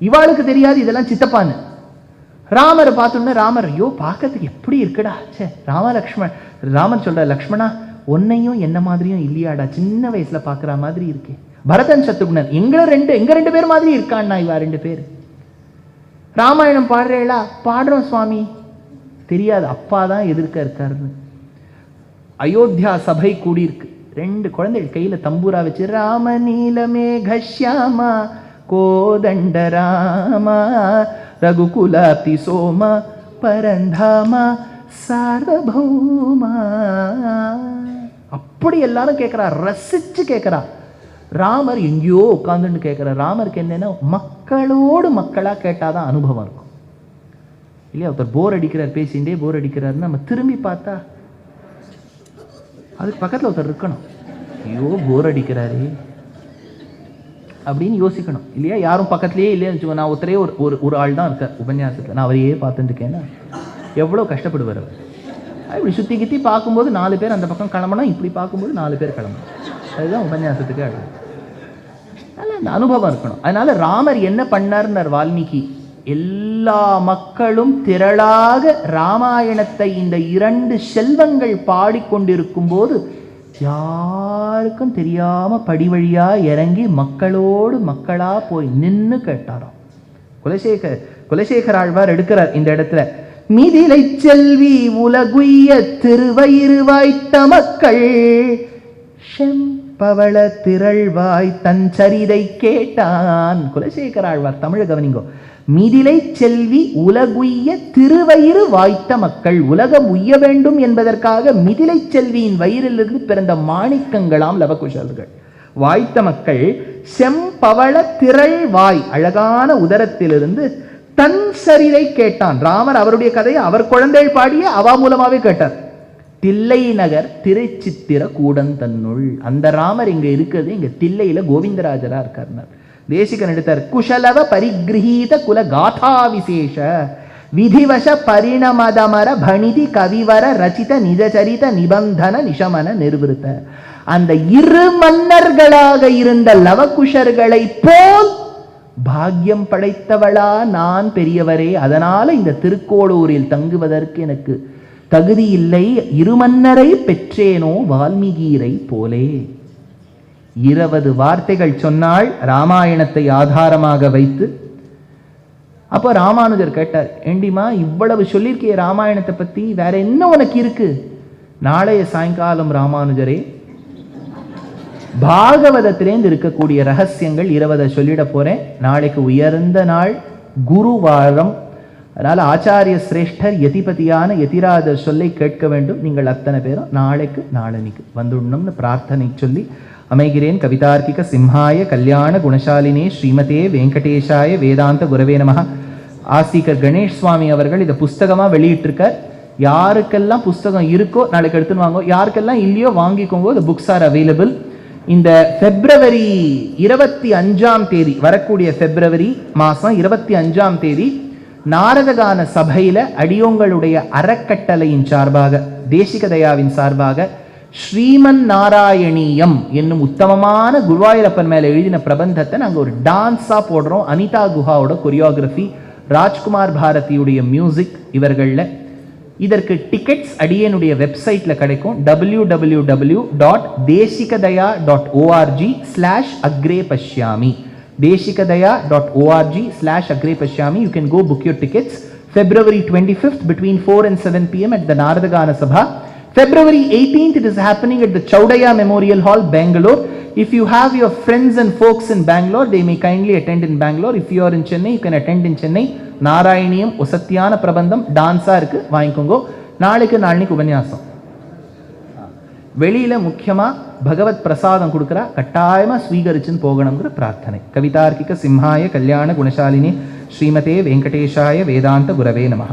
இவாளுக்கு தெரியாது இதெல்லாம் சித்தப்பான்னு. ராமரை பார்த்தோன்னே ராமர், ஐயோ பார்க்கறதுக்கு எப்படி இருக்குடா, சே ராமர் சொல்ற, லக்ஷ்மணா உன்னையும் என்ன மாதிரியும் இல்லையாடா, சின்ன வயசுல பாக்குற மாதிரி இருக்கே. பரதன் சத்ருக்னன் எங்க ரெண்டு பேர் மாதிரி இருக்கான்னா இவா 2 பேர். ராமாயணம் பாடுறேளா? பாடுறோம் சுவாமி. தெரியாது அப்பா தான் எதிர்க்க இருக்காருன்னு. அயோத்தியா சபை கூடியிருக்கு. 2 குழந்தைகள் கையில தம்பூரா வச்சு, ராம நீலமேக ஷ்யாமா கோதண்ட ராமா ரகுகுலாப்தி சோமா பரந்தாமா சார்வபௌமா. அப்படி எல்லாரும் கேட்கிறா, ரசிச்சு கேட்கிறா. ராமர் எங்கேயோ உட்கார்ந்துட்டு கேட்கிறார். ராமருக்கு என்னன்னா, மக்களோடு மக்களா கேட்டாதான் அனுபவம் இருக்கும் இல்லையா? ஒருத்தர் போர் அடிக்கிறார், பேசிண்டே போர் அடிக்கிறாருன்னு நம்ம திரும்பி பார்த்தா அதுக்கு பக்கத்தில் ஒருத்தர் இருக்கணும். ஐயோ போர் அடிக்கிறாரே அப்படின்னு யோசிக்கணும் இல்லையா? யாரும் பக்கத்துலேயே இல்லையா வச்சுக்கோ. நான் ஒருத்தரே ஒரு ஆள் தான் இருக்க உபன்யாசத்தில், நான் அவரையே பார்த்துட்டு இருக்கேன்னா எவ்வளோ கஷ்டப்படுவார் அவர். இப்படி சுற்றி கித்தி பார்க்கும்போது 4 பேர் அந்த பக்கம் கிளம்பணும், இப்படி பார்க்கும்போது 4 பேர் கிளம்பணும். அதுதான் உபன்யாசத்துக்கு அழகு. அதனால் அந்த அனுபவம் இருக்கணும். அதனால ராமர் என்ன பண்ணார்னார் வால்மீகி, எல்லா மக்களும் திரளாக ராமாயணத்தை இந்த 2 செல்வங்கள் பாடிக்கொண்டிருக்கும் போது யாருக்கும் தெரியாம படி வழியா இறங்கி மக்களோடு மக்களா போய் நின்னு கேட்டாராம். குலசேகர ஆழ்வார் எடுக்கிறார் இந்த இடத்துல, மிதிலை செல்வி உலகுய்ய திருவயிறு வாய்த்த மக்கள் செம்பவள திரள்வாய் தன் சரிதை கேட்டான். குலசேகர ஆழ்வார் தமிழ் கவனிங்கோ. மிதிலை செல்வி உலகுய்ய திருவயிறு வாய்த்த மக்கள், உலகம் உய்ய வேண்டும் என்பதற்காக மிதிலை செல்வியின் வயிறிலிருந்து பிறந்த மாணிக்கங்களாம் லவகுஷர்கள். வாய்த்த மக்கள் செம்பவள திரள் வாய், அழகான உதரத்திலிருந்து தன் சரிதை கேட்டான். ராமர் அவருடைய கதையை அவர் குழந்தை பாடிய அவா மூலமாவே கேட்டார். தில்லை நகர் திருச்சித்திர கூடன் தன்னுள். அந்த ராமர் இங்க இருக்கிறது இங்க தில்லையில கோவிந்தராஜரா இருக்கார். தேசிகன் எடுத்தார், குஷலவ பரிகிரஹீத குல காதா விசேஷ விதிவச பரிணமதமர பணிதி கவிவர ரச்சித நிஜச்சரித நிபந்தன நிஷமன நிர்விருத்த. அந்த 2 மன்னர்களாக இருந்த லவகுஷர்களை போல் பாக்கியம் படைத்தவளா நான் பெரியவரே, அதனால இந்த திருக்கோளூரில் தங்குவதற்கு எனக்கு தகுதி இல்லை. 2 மன்னரை பெற்றேனோ வால்மீகியரை போலே. 20 வார்த்தைகள் சொன்னாள் ராமாயணத்தை ஆதாரமாக வைத்து. அப்போ ராமானுஜர் கேட்டார், ஏண்டிமா இவ்வளவு சொல்லியிருக்கிய ராமாயணத்தை பத்தி, வேற என்ன உனக்கு இருக்கு? நாளைய சாயங்காலம் ராமானுஜரே பாகவதத்திலேருந்து இருக்கக்கூடிய ரகசியங்கள் 20 சொல்லிட போறேன். நாளைக்கு உயர்ந்த நாள், குருவாரம். அதனால ஆச்சாரிய சிரேஷ்டர் யதிபதியான யதிராஜர் சொல்லை கேட்க வேண்டும். நீங்கள் அத்தனை பேரும் நாளைக்கு நாளனிக்கு வந்துடணும்னு பிரார்த்தனை சொல்லி அமைகிறேன். கவிதார்க்கிக சிம்ஹாய கல்யாண குணசாலினே ஸ்ரீமதே வெங்கடேஷாய வேதாந்த குரவே நமஹ. ஆஸ்திகர் கணேஷ் சுவாமி அவர்கள் இதை புஸ்தகமா வெளியிட்டிருக்கார். யாருக்கெல்லாம் புஸ்தகம் இருக்கோ நாளைக்கு எடுத்துன்னு வாங்க, யாருக்கெல்லாம் இல்லையோ வாங்கிக்கோங்க. the books are available. இந்த பிப்ரவரி 25ஆம் தேதி, வரக்கூடிய பிப்ரவரி மாசம் 25ஆம் தேதி நாரதகான சபையில அடியோங்களுடைய அறக்கட்டளையின் சார்பாக, தேசிக தயாவின் சார்பாக ஸ்ரீமன் நாராயணீயம் என்னும் உத்தமமான குருவாயூரப்பன் மேல எழுதின பிரபந்தத்தை நாங்க ஒரு டான்ஸா போடுறோம். அனிதா குஹாவோட கொரியோகிராஃபி, ராஜ்குமார் பாரதியுடைய மியூசிக் இவர்கள்ல. இதற்கு டிக்கெட்ஸ் அடியனுடைய வெப்சைட்ல கிடைக்கும். www.desikadaya.org/agrepashyami desikadaya.org/agrepashyami. You can go book your tickets. February 25th between 4 and 7 p.m. at the Naradagana Sabha. February 18th it is happening at the Chaudaya Memorial Hall, Bangalore. If you have your friends and folks in Bangalore, they may kindly attend in Bangalore. If you are in Chennai, you can attend in Chennai. Narayaneeyam ஒசத்தியான பிரபந்தம் டான்ஸா இருக்கு, வாங்கிக்கோங்க. நாளைக்கு உபன்யாசம். வெளியில முக்கியமா பகவத் பிரசாதம் கொடுக்குறா, கட்டாயமா ஸ்வீகரிச்சுன்னு போகணுங்கிற பிரார்த்தனை. கவிதார்க்கிக சிம்ஹாய கல்யாண குணசாலினி ஸ்ரீமதே வெங்கடேஷாய வேதாந்த குரவே நமஹ.